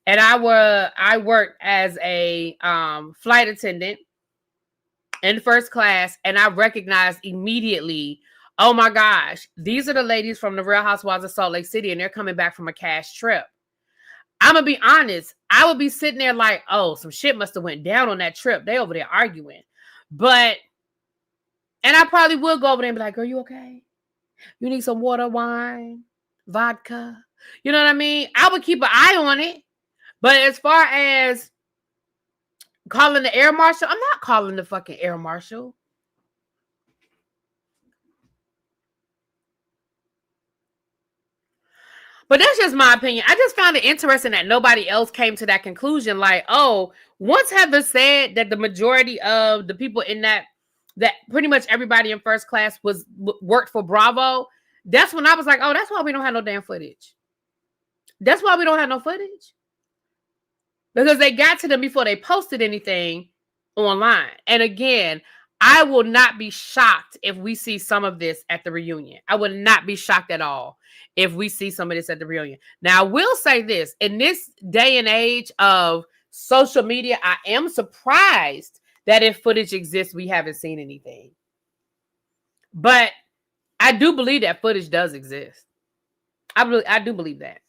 and I worked as a flight attendant in first class, and I recognized immediately, oh my gosh, these are the ladies from the Real Housewives of Salt Lake City, and they're coming back from a cash trip. I'm gonna be honest, I would be sitting there like, oh, some shit must have went down on that trip. They over there arguing. And I probably would go over there and be like, girl, you okay? You need some water, wine, vodka? You know what I mean? I would keep an eye on it. But as far as calling the air marshal, I'm not calling the fucking air marshal. But that's just my opinion. I just found it interesting that nobody else came to that conclusion. Like, oh, once Heather said that the majority of the people in that pretty much everybody in first class worked for Bravo, that's when I was like, oh, that's why we don't have no damn footage. That's why we don't have no footage. Because they got to them before they posted anything online. And again, I will not be shocked if we see some of this at the reunion. I would not be shocked at all if we see some of this at the reunion. Now, I will say this. In this day and age of social media, I am surprised that if footage exists, we haven't seen anything. But I do believe that footage does exist. I do believe that.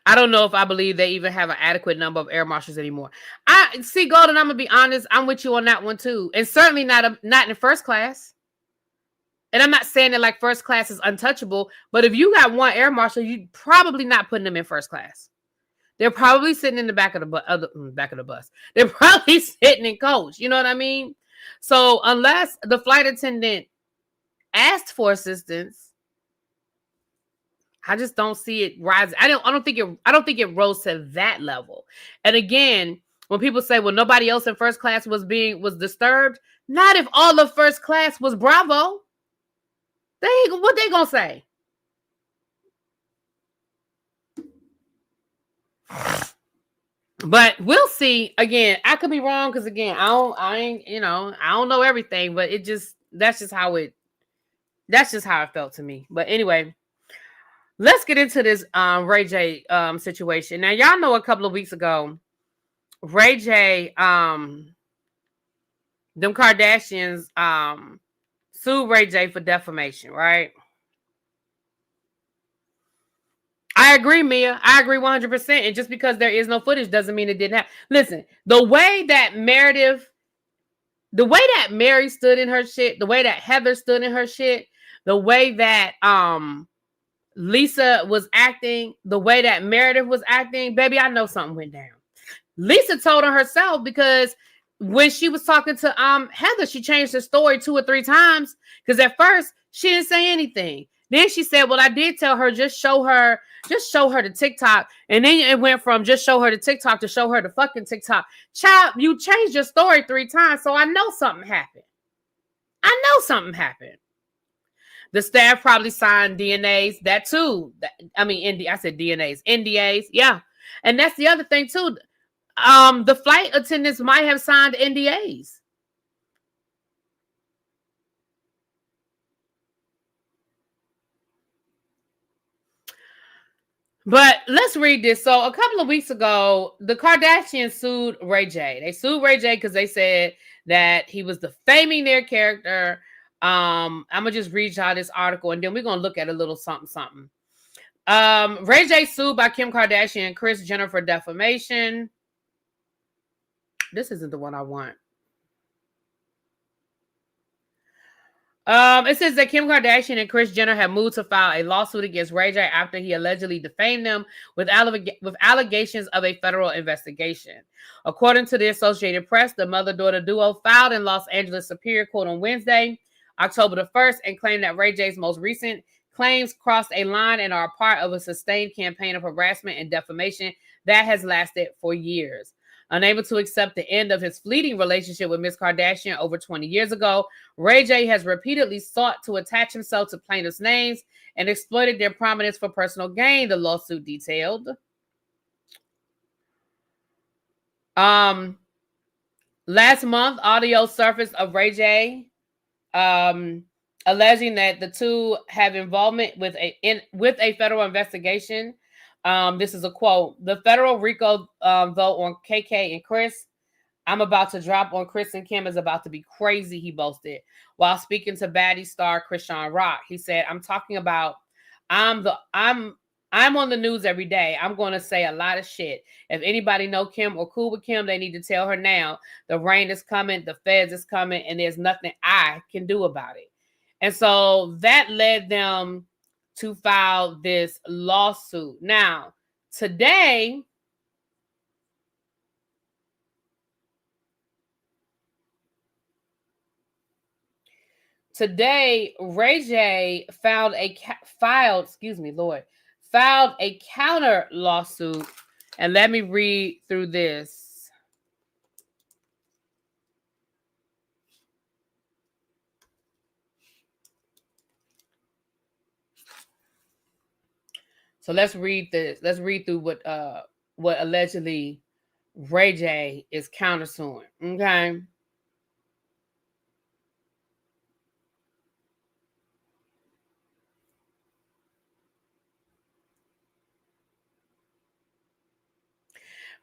I don't know if I believe they even have an adequate number of air marshals anymore. I see, Golden, I'm gonna be honest. I'm with you on that one too, and certainly not in first class. And I'm not saying that like first class is untouchable, but if you got one air marshal, you're probably not putting them in first class. They're probably sitting in the back of the bus. They're probably sitting in coach. You know what I mean? So unless the flight attendant asked for assistance, I just don't see it rise. I don't think it rose to that level. And again, when people say, well, nobody else in first class was disturbed, not if all of first class was Bravo. What they gonna say? But we'll see. Again, I could be wrong because again, I don't know everything, but that's just how it felt to me. But anyway, let's get into this Ray J situation. Now, y'all know a couple of weeks ago, Ray J, them Kardashians sued Ray J for defamation, right? I agree, Mia. I agree 100%. And just because there is no footage doesn't mean it didn't happen. Listen, the way that Mary stood in her shit, the way that Heather stood in her shit, the way that Lisa was acting, the way that Meredith was acting, baby, I know something went down. Lisa told her herself because when she was talking to Heather, she changed her story 2 or 3 times because at first she didn't say anything. Then she said, well, I did tell her, just show her the TikTok. And then it went from just show her the TikTok to show her the fucking TikTok. Child, you changed your story 3 times, so I know something happened. The staff probably signed DNAs, that too. I said DNAs, NDAs, yeah. And that's the other thing too. The flight attendants might have signed NDAs. But let's read this. So a couple of weeks ago, the Kardashians sued Ray J. They sued Ray J because they said that he was defaming their character. I'm gonna just read y'all this article and then we're gonna look at a little something. Ray J sued by Kim Kardashian and Kris Jenner for defamation. This isn't the one I want. It says that Kim Kardashian and Kris Jenner have moved to file a lawsuit against Ray J after he allegedly defamed them with allegations of a federal investigation. According to the Associated Press, the mother-daughter duo filed in Los Angeles Superior Court on Wednesday, October the 1st, and claimed that Ray J's most recent claims crossed a line and are part of a sustained campaign of harassment and defamation that has lasted for years. Unable to accept the end of his fleeting relationship with Ms. Kardashian over 20 years ago, Ray J has repeatedly sought to attach himself to plaintiffs' names and exploited their prominence for personal gain, the lawsuit detailed. Last month, audio surfaced of Ray J alleging that the two have involvement with a federal investigation. This is a quote: "The federal RICO vote on KK and Chris. I'm about to drop on Chris and Kim is about to be crazy," he boasted while speaking to Baddie star Krishan Rock. He said, "I'm talking about I'm on the news every day. I'm going to say a lot of shit. If anybody know Kim or cool with Kim, they need to tell her now. The rain is coming, the feds is coming, and there's nothing I can do about it." And so that led them to file this lawsuit. Now, today, Ray J filed a counter lawsuit. And let me read through this. So let's read this. Let's read through what allegedly Ray J is countersuing. Okay.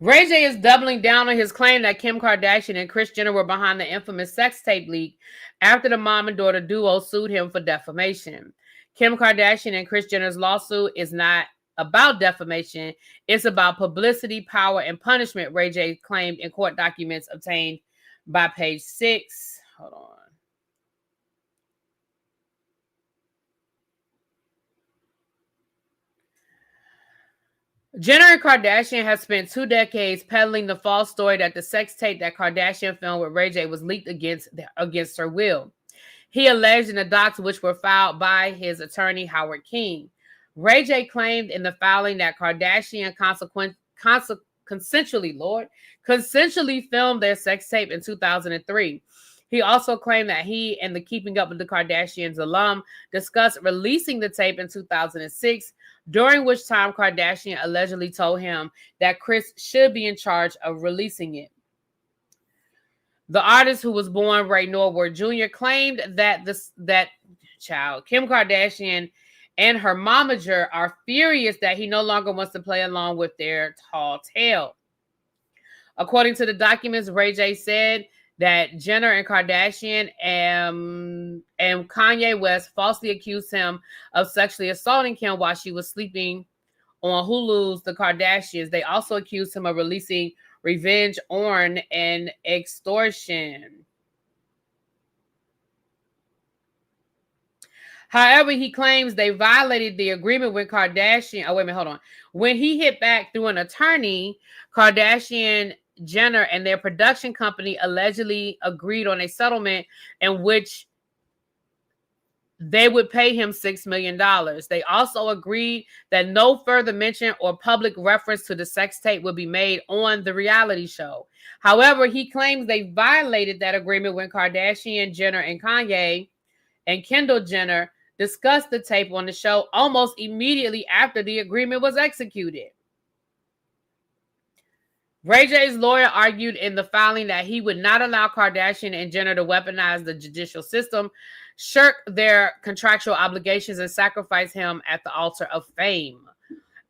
Ray J is doubling down on his claim that Kim Kardashian and Kris Jenner were behind the infamous sex tape leak after the mom and daughter duo sued him for defamation. Kim Kardashian and Kris Jenner's lawsuit is not about defamation. It's about publicity, power, and punishment, Ray J claimed in court documents obtained by Page 6. Hold on. Jenner and Kardashian have spent 2 decades peddling the false story that the sex tape that Kardashian filmed with Ray J was leaked against her will. He alleged in the docs, which were filed by his attorney, Howard King. Ray J claimed in the filing that Kardashian consensually filmed their sex tape in 2003. He also claimed that he and the Keeping Up with the Kardashians alum discussed releasing the tape in 2006, during which time Kardashian allegedly told him that Kris should be in charge of releasing it. The artist, who was born Ray Norwood Jr., claimed that Kim Kardashian and her momager are furious that he no longer wants to play along with their tall tale. According to the documents, Ray J said that Jenner and Kardashian and Kanye West falsely accused him of sexually assaulting Kim while she was sleeping on Hulu's The Kardashians. They also accused him of releasing revenge porn and extortion. However, he claims they violated the agreement with Kardashian. Oh, wait a minute, hold on. When he hit back through an attorney, Kardashian, Jenner, and their production company allegedly agreed on a settlement in which they would pay him $6 million. They also agreed that no further mention or public reference to the sex tape would be made on the reality show. However, he claims they violated that agreement when Kardashian, Jenner, and Kanye and Kendall Jenner discussed the tape on the show almost immediately after the agreement was executed. Ray J's lawyer argued in the filing that he would not allow Kardashian and Jenner to weaponize the judicial system, shirk their contractual obligations, and sacrifice him at the altar of fame.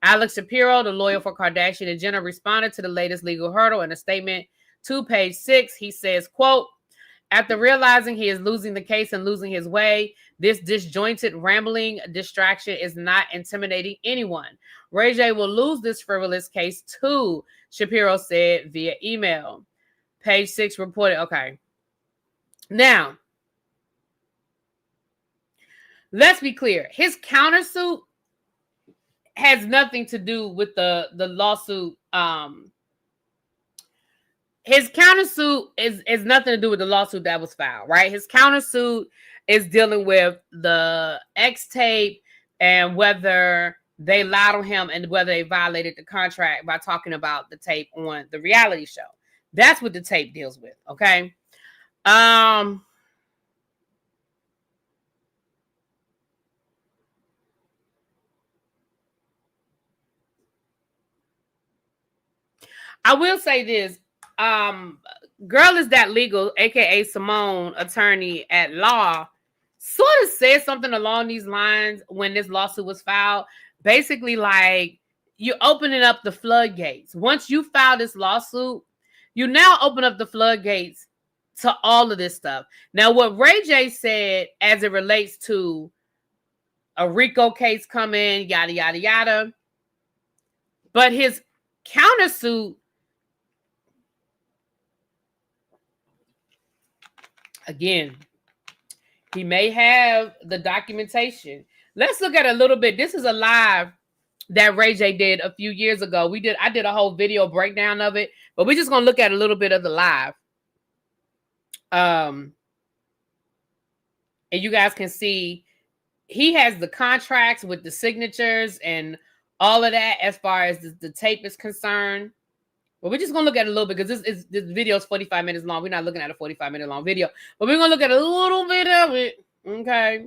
Alex Shapiro, the lawyer for Kardashian and Jenner, responded to the latest legal hurdle in a statement to Page 6. He says, quote, "After realizing he is losing the case and losing his way, this disjointed, rambling distraction is not intimidating anyone. Ray J will lose this frivolous case too," Shapiro said via email. Page 6 reported, okay. Now, let's be clear. His countersuit has nothing to do with the lawsuit. His countersuit is nothing to do with the lawsuit that was filed, right? His countersuit is dealing with the X tape and whether they lied on him and whether they violated the contract by talking about the tape on the reality show. That's what the tape deals with, okay? I will say this. Girl is that legal, aka Simone, attorney at law, sort of said something along these lines when this lawsuit was filed. Basically, like, you're opening up the floodgates. Once you file this lawsuit, you now open up the floodgates to all of this stuff. Now, what Ray J said as it relates to a RICO case coming, yada, yada, yada. But his countersuit, again, he may have the documentation. Let's look at a little bit. This is a live that Ray J did a few years ago. I did a whole video breakdown of it, but we're just gonna look at a little bit of the live. And you guys can see he has the contracts with the signatures and all of that as far as the tape is concerned. But we're just gonna look at a little bit because this video is 45 minutes long. We're not looking at a 45-minute long video, but we're gonna look at a little bit of it. Okay.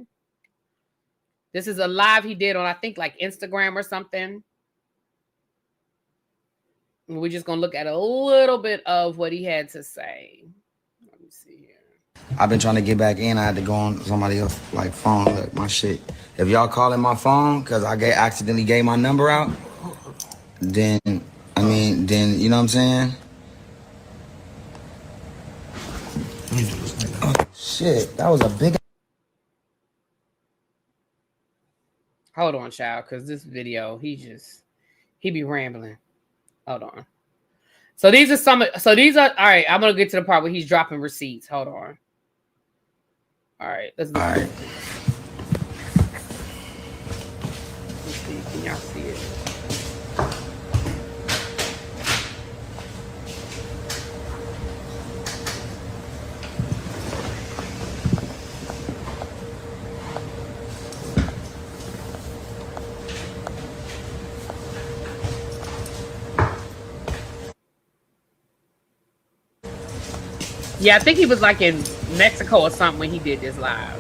This is a live he did on, I think, like Instagram or something. And we're just gonna look at a little bit of what he had to say. Let me see here. I've been trying to get back in. I had to go on somebody else's like phone. Look, my shit. If y'all calling my phone because I accidentally gave my number out, then you know what I'm saying? Oh, shit, that was a big. Hold on, child, because this video, he be rambling. Hold on. So these are all right. I'm gonna get to the part where he's dropping receipts. Hold on. All right, let's do it. Let's see. Can y'all see it? Yeah, I think he was like in Mexico or something when he did this live.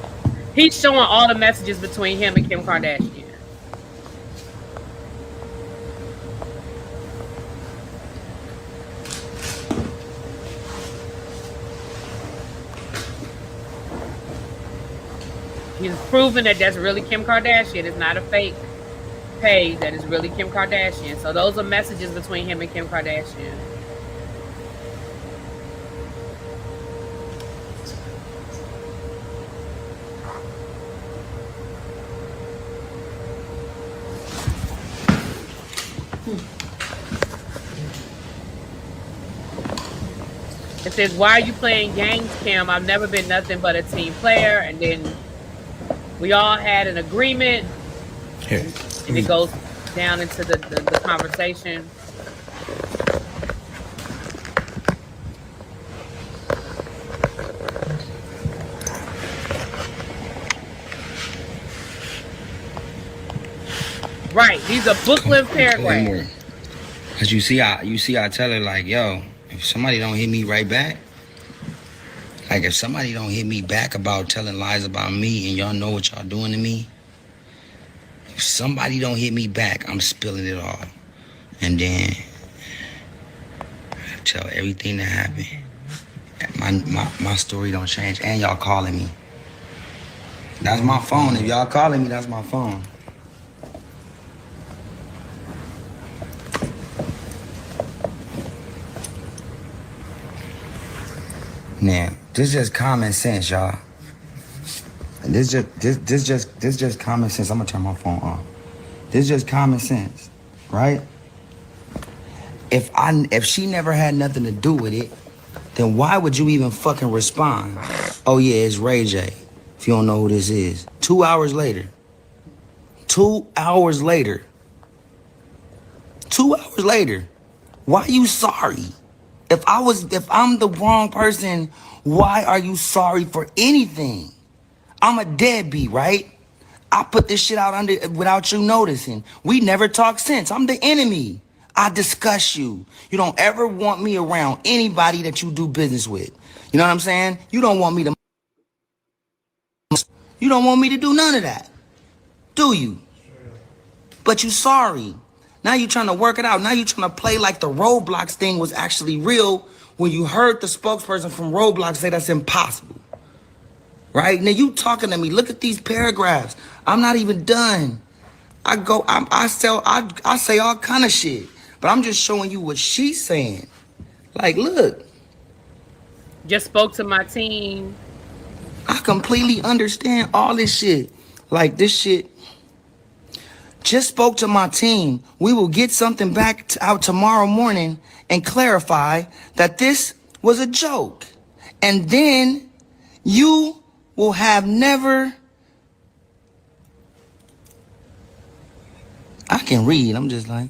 He's showing all the messages between him and Kim Kardashian. He's proven that that's really Kim Kardashian. It's not a fake page. That is really Kim Kardashian. So those are messages between him and Kim Kardashian. It says, why are you playing games, Kim? I've never been nothing but a team player. And then we all had an agreement. And it goes down into the conversation. Right. These are book-length paragraphs. Cause you see, I tell her like, yo, if somebody don't hit me right back, like if somebody don't hit me back about telling lies about me and y'all know what y'all doing to me, if somebody don't hit me back, I'm spilling it all. And then I tell everything that happened. My story don't change. And y'all calling me. That's my phone. If y'all calling me, that's my phone. Now, this just common sense, y'all. This just common sense. I'm gonna turn my phone off. This just common sense, right? If she never had nothing to do with it, then why would you even fucking respond? Oh yeah, it's Ray J. If you don't know who this is. 2 hours later. 2 hours later. 2 hours later. Why are you sorry? If I'm the wrong person, why are you sorry for anything? I'm a deadbeat, right? I put this shit out without you noticing. We never talk since. I'm the enemy. I discuss you. You don't ever want me around anybody that you do business with. You know what I'm saying? You don't want me to do none of that. Do you? But you sorry. Now you're trying to work it out. Now you're trying to play like the Roblox thing was actually real when you heard the spokesperson from Roblox say that's impossible. Right? Now you talking to me. Look at these paragraphs. I'm not even done. I say all kind of shit. But I'm just showing you what she's saying. Like, look. Just spoke to my team. I completely understand all this shit. Like, this shit. Just spoke to my team. We will get something back out tomorrow morning and clarify that this was a joke. And then you will have never... I can read. I'm just like...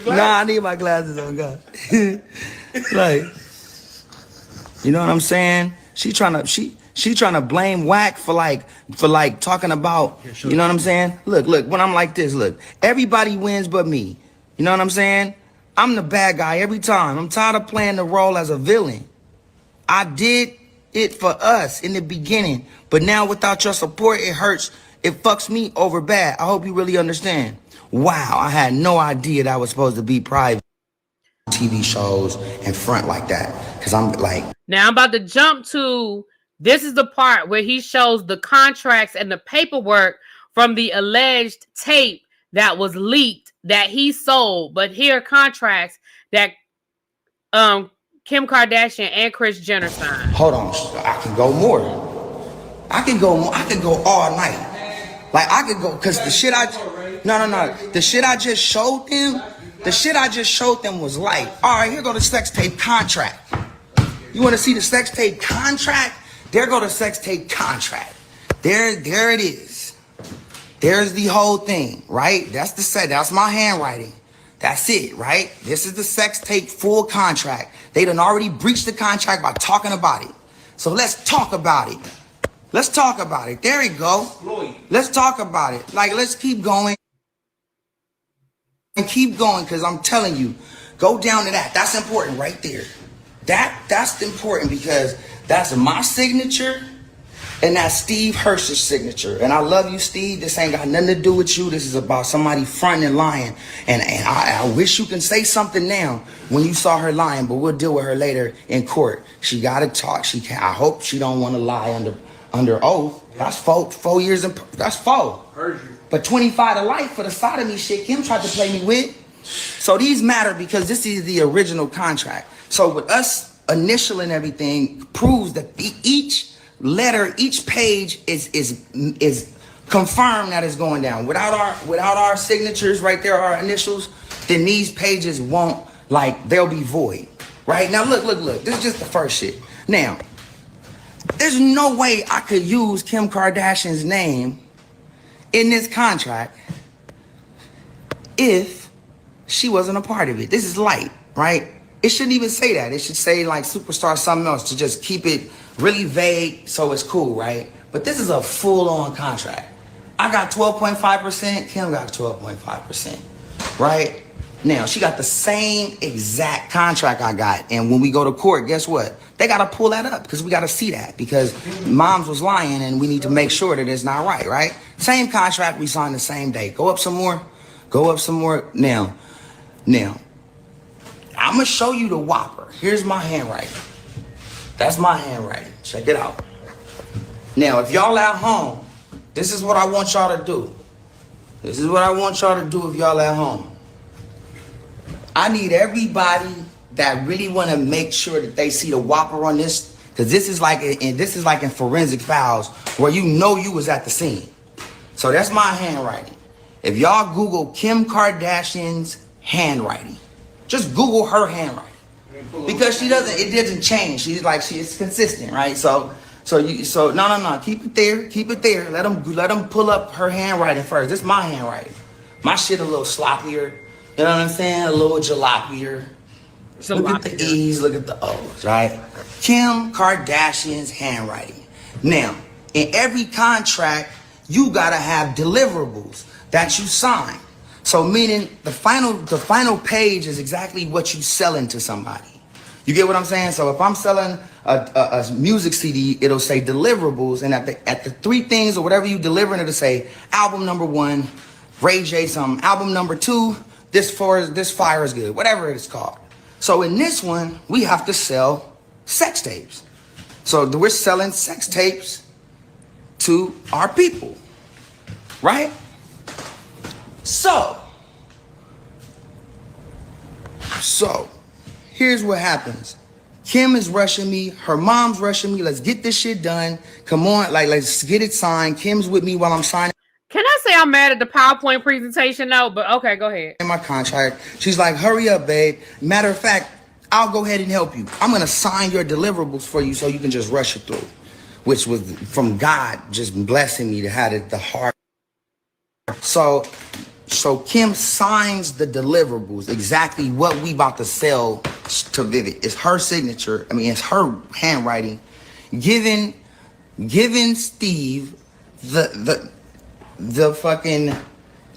Nah, I need my glasses on, God. Like, you know what I'm saying? She trying to blame Whack for talking about, you know what I'm saying? Look, when I'm like this, look, everybody wins but me. You know what I'm saying? I'm the bad guy every time. I'm tired of playing the role as a villain. I did it for us in the beginning, but now without your support, it hurts. It fucks me over bad. I hope you really understand. Wow, I had no idea that I was supposed to be private TV shows and front like that. Because I'm like... Now I'm about to jump to... This is the part where he shows the contracts and the paperwork from the alleged tape that was leaked that he sold. But here are contracts that Kim Kardashian and Kris Jenner signed. Hold on. I can go more. I can go all night. Like, I could go... Because the shit No. The shit I just showed them was light. All right, here go the sex tape contract. You want to see the sex tape contract? There go the sex tape contract. There it is. There's the whole thing, right? That's my handwriting. That's it, right? This is the sex tape full contract. They done already breached the contract by talking about it. So let's talk about it. There we go. Let's talk about it. Like, let's keep going. And keep going, because I'm telling you, go down to that. That's important right there. That's important because that's my signature and that's Steve Hirsch's signature. And I love you, Steve. This ain't got nothing to do with you. This is about somebody fronting and lying. And I wish you can say something now when you saw her lying, but we'll deal with her later in court. She got to talk. I hope she don't want to lie under oath. That's 4 years. That's 4. Heard you. But 25 to life for the sodomy shit Kim tried to play me with. So these matter because this is the original contract. So with us initial and everything proves that each letter, each page is confirmed that it's going down. Without our signatures right there, our initials, then these pages won't, like, they'll be void. Right? Now look. This is just the first shit. Now, there's no way I could use Kim Kardashian's name in this contract if she wasn't a part of it. This is light, right? It shouldn't even say that. It should say like superstar something else to just keep it really vague so it's cool, right? But this is a full-on contract. I got 12.5%, Kim got 12.5%, right? Now, she got the same exact contract I got. And when we go to court, guess what? They got to pull that up because we got to see that because moms was lying and we need to make sure that it's not right? Same contract, we signed the same day. Go up some more. Now, I'm going to show you the Whopper. Here's my handwriting. That's my handwriting. Check it out. Now, if y'all at home, this is what I want y'all to do. If y'all at home. I need everybody that really want to make sure that they see the Whopper on this, because this is like in forensic files where you know you was at the scene. So that's my handwriting. If y'all Google Kim Kardashian's handwriting, just Google her handwriting because it doesn't change. She's consistent, right? So no, keep it there. Let them pull up her handwriting first. This is my handwriting. My shit a little sloppier. You know what I'm saying? A little jalopier. Look at the E's, look at the O's, right? Kim Kardashian's handwriting. Now, in every contract, you gotta have deliverables that you sign. So meaning the final page is exactly what you selling to somebody. You get what I'm saying? So if I'm selling a music CD, it'll say deliverables, and at the 3 things or whatever you delivering, it'll say album number 1, Ray J something, album number 2, this fire is good, whatever it's called. So in this one, we have to sell sex tapes. So we're selling sex tapes to our people, right? So here's what happens. Kim is rushing me. Her mom's rushing me. Let's get this shit done. Come on, like, let's get it signed. Kim's with me while I'm signing. Can I say I'm mad at the PowerPoint presentation though? But okay, go ahead. In my contract, she's like, hurry up, babe. Matter of fact, I'll go ahead and help you. I'm gonna sign your deliverables for you so you can just rush it through. Which was from God just blessing me to have it the heart. So Kim signs the deliverables, exactly what we about to sell to Vivid. It's her signature. I mean, it's her handwriting, giving Steve the fucking,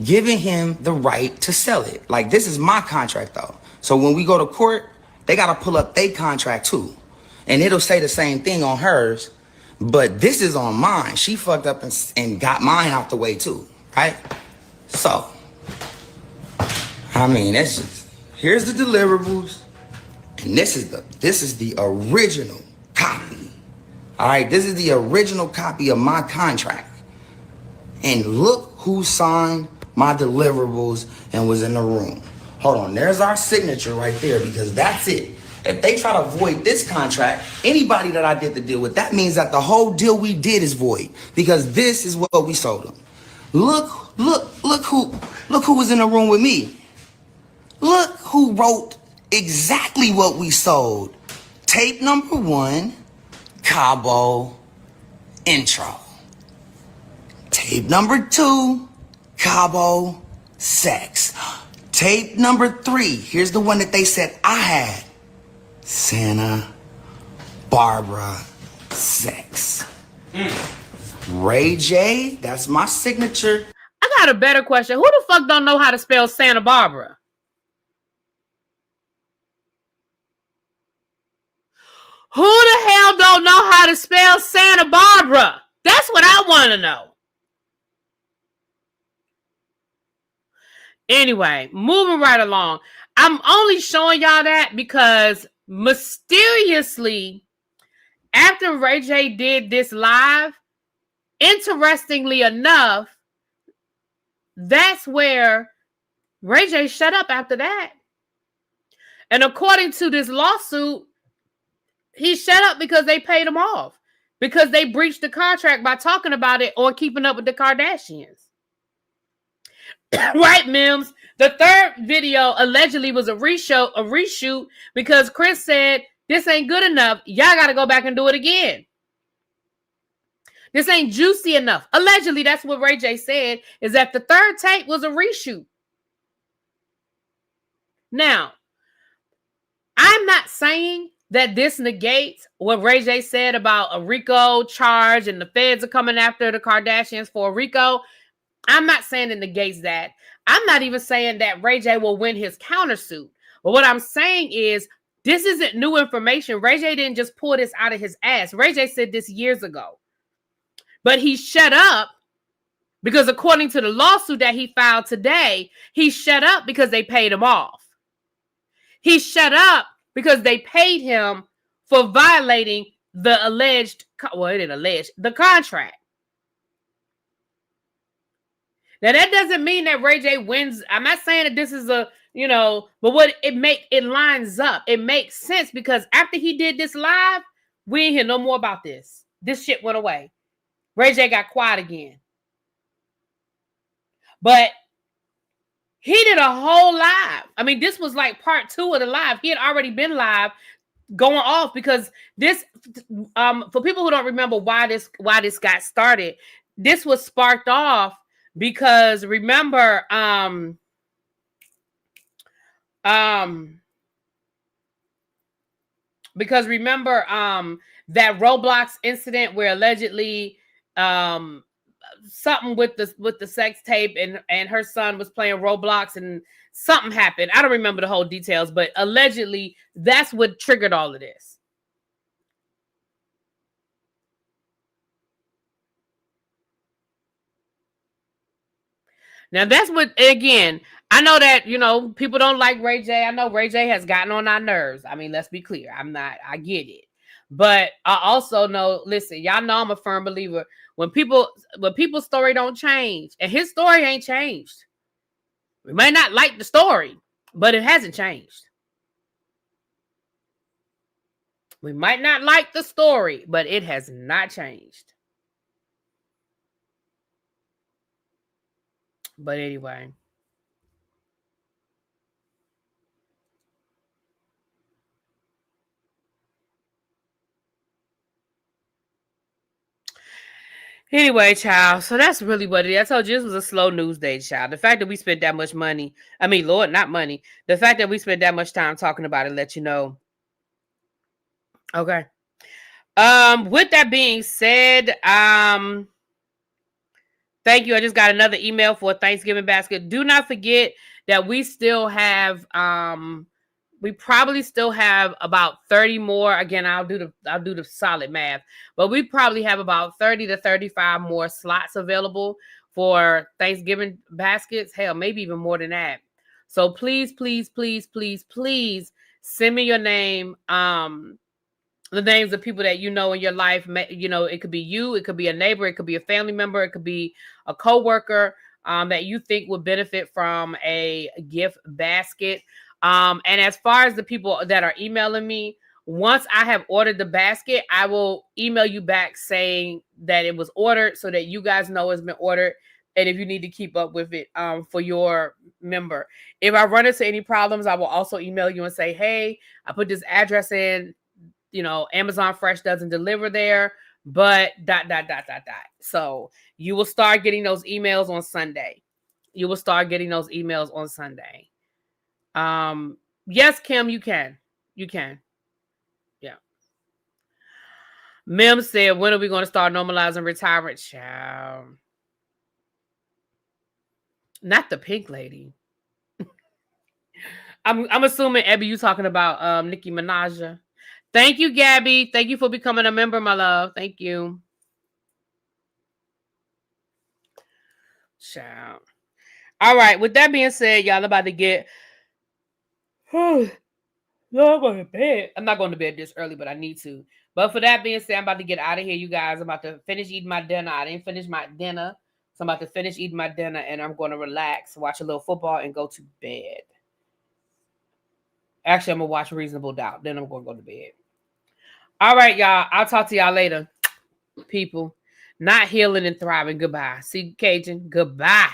giving him the right to sell it. Like, this is my contract though. So when we go to court, they gotta pull up their contract too. And it'll say the same thing on hers, but this is on mine. She fucked up and got mine out the way too, right? So, I mean, that's just, here's the deliverables, and this is the original copy. All right, this is the original copy of my contract. And look who signed my deliverables and was in the room. Hold on, there's our signature right there, because that's it. If they try to void this contract, anybody that I did the deal with, that means that the whole deal we did is void, because this is what we sold them. Look who was in the room with me. Look who wrote exactly what we sold. Tape number 1, Cabo intro. Tape number 2, Cabo sex. Tape number 3, here's the one that they said I had. Santa Barbara sex. Ray J, that's my signature. I got a better question. Who the fuck don't know how to spell Santa Barbara? Who the hell don't know how to spell Santa Barbara? That's what I want to know. Anyway, moving right along. I'm only showing y'all that because mysteriously, after Ray J did this live, interestingly enough, that's where Ray J shut up after that. And according to this lawsuit, he shut up because they paid him off. Because they breached the contract by talking about it on Keeping Up with the Kardashians. Right, Mims? The third video allegedly was a reshoot because Chris said, this ain't good enough. Y'all got to go back and do it again. This ain't juicy enough. Allegedly, that's what Ray J said, is that the third tape was a reshoot. Now, I'm not saying that this negates what Ray J said about a RICO charge and the feds are coming after the Kardashians for a RICO. I'm not saying it negates that. I'm not even saying that Ray J will win his countersuit. But what I'm saying is, this isn't new information. Ray J didn't just pull this out of his ass. Ray J said this years ago. But he shut up because according to the lawsuit that he filed today, he shut up because they paid him off. He shut up because they paid him for violating the the contract. Now, that doesn't mean that Ray J wins. I'm not saying that this is but what it lines up. It makes sense because after he did this live, we ain't hear no more about this. This shit went away. Ray J got quiet again. But he did a whole live. I mean, this was like part 2 of the live. He had already been live going off because this, for people who don't remember why this got started, this was sparked off because remember, that Roblox incident where allegedly something with the sex tape and her son was playing Roblox and something happened. I don't remember the whole details, but allegedly that's what triggered all of this. Now that's what, again, I know that, people don't like Ray J. I know Ray J has gotten on our nerves. I mean, let's be clear. I get it. But I also know, listen, y'all know I'm a firm believer. When people's story don't change, and his story ain't changed. We may not like the story, but it hasn't changed. We might not like the story, but it has not changed. But anyway. Anyway, child. So that's really what it is. I told you this was a slow news day, child. The fact that we spent that much money, Lord, not money. The fact that we spent that much time talking about it, let you know. Okay. With that being said, thank you. I just got another email for a Thanksgiving basket. Do not forget that we still have we probably still have about 30 more. Again, I'll do the solid math, but we probably have about 30 to 35 more slots available for Thanksgiving baskets. Hell, maybe even more than that. So please, please, please, please, please send me your name. The names of people that you know in your life. It could be you, it could be a neighbor, it could be a family member, it could be a coworker that you think would benefit from a gift basket. And as far as the people that are emailing me, once I have ordered the basket, I will email you back saying that it was ordered so that you guys know it's been ordered. And if you need to keep up with it for your member. If I run into any problems, I will also email you and say, hey, I put this address in. Amazon Fresh doesn't deliver there, but ... So you will start getting those emails on Sunday. Yes, Kim, you can. Yeah. Mim said, when are we going to start normalizing retirement? Child. Not the pink lady. I'm assuming, Abby, you talking about Nicki Minaj. Thank you, Gabby. Thank you for becoming a member, my love. Thank you. Child. All right. With that being said, y'all about to get... I'm going to bed. I'm not going to bed this early, but I need to. But for that being said, I'm about to get out of here, you guys. I'm about to finish eating my dinner. I didn't finish my dinner. So I'm about to finish eating my dinner, and I'm going to relax, watch a little football, and go to bed. Actually, I'm going to watch Reasonable Doubt. Then I'm going to go to bed. All right, y'all. I'll talk to y'all later, people. Not healing and thriving. Goodbye. See, Cajun. Goodbye.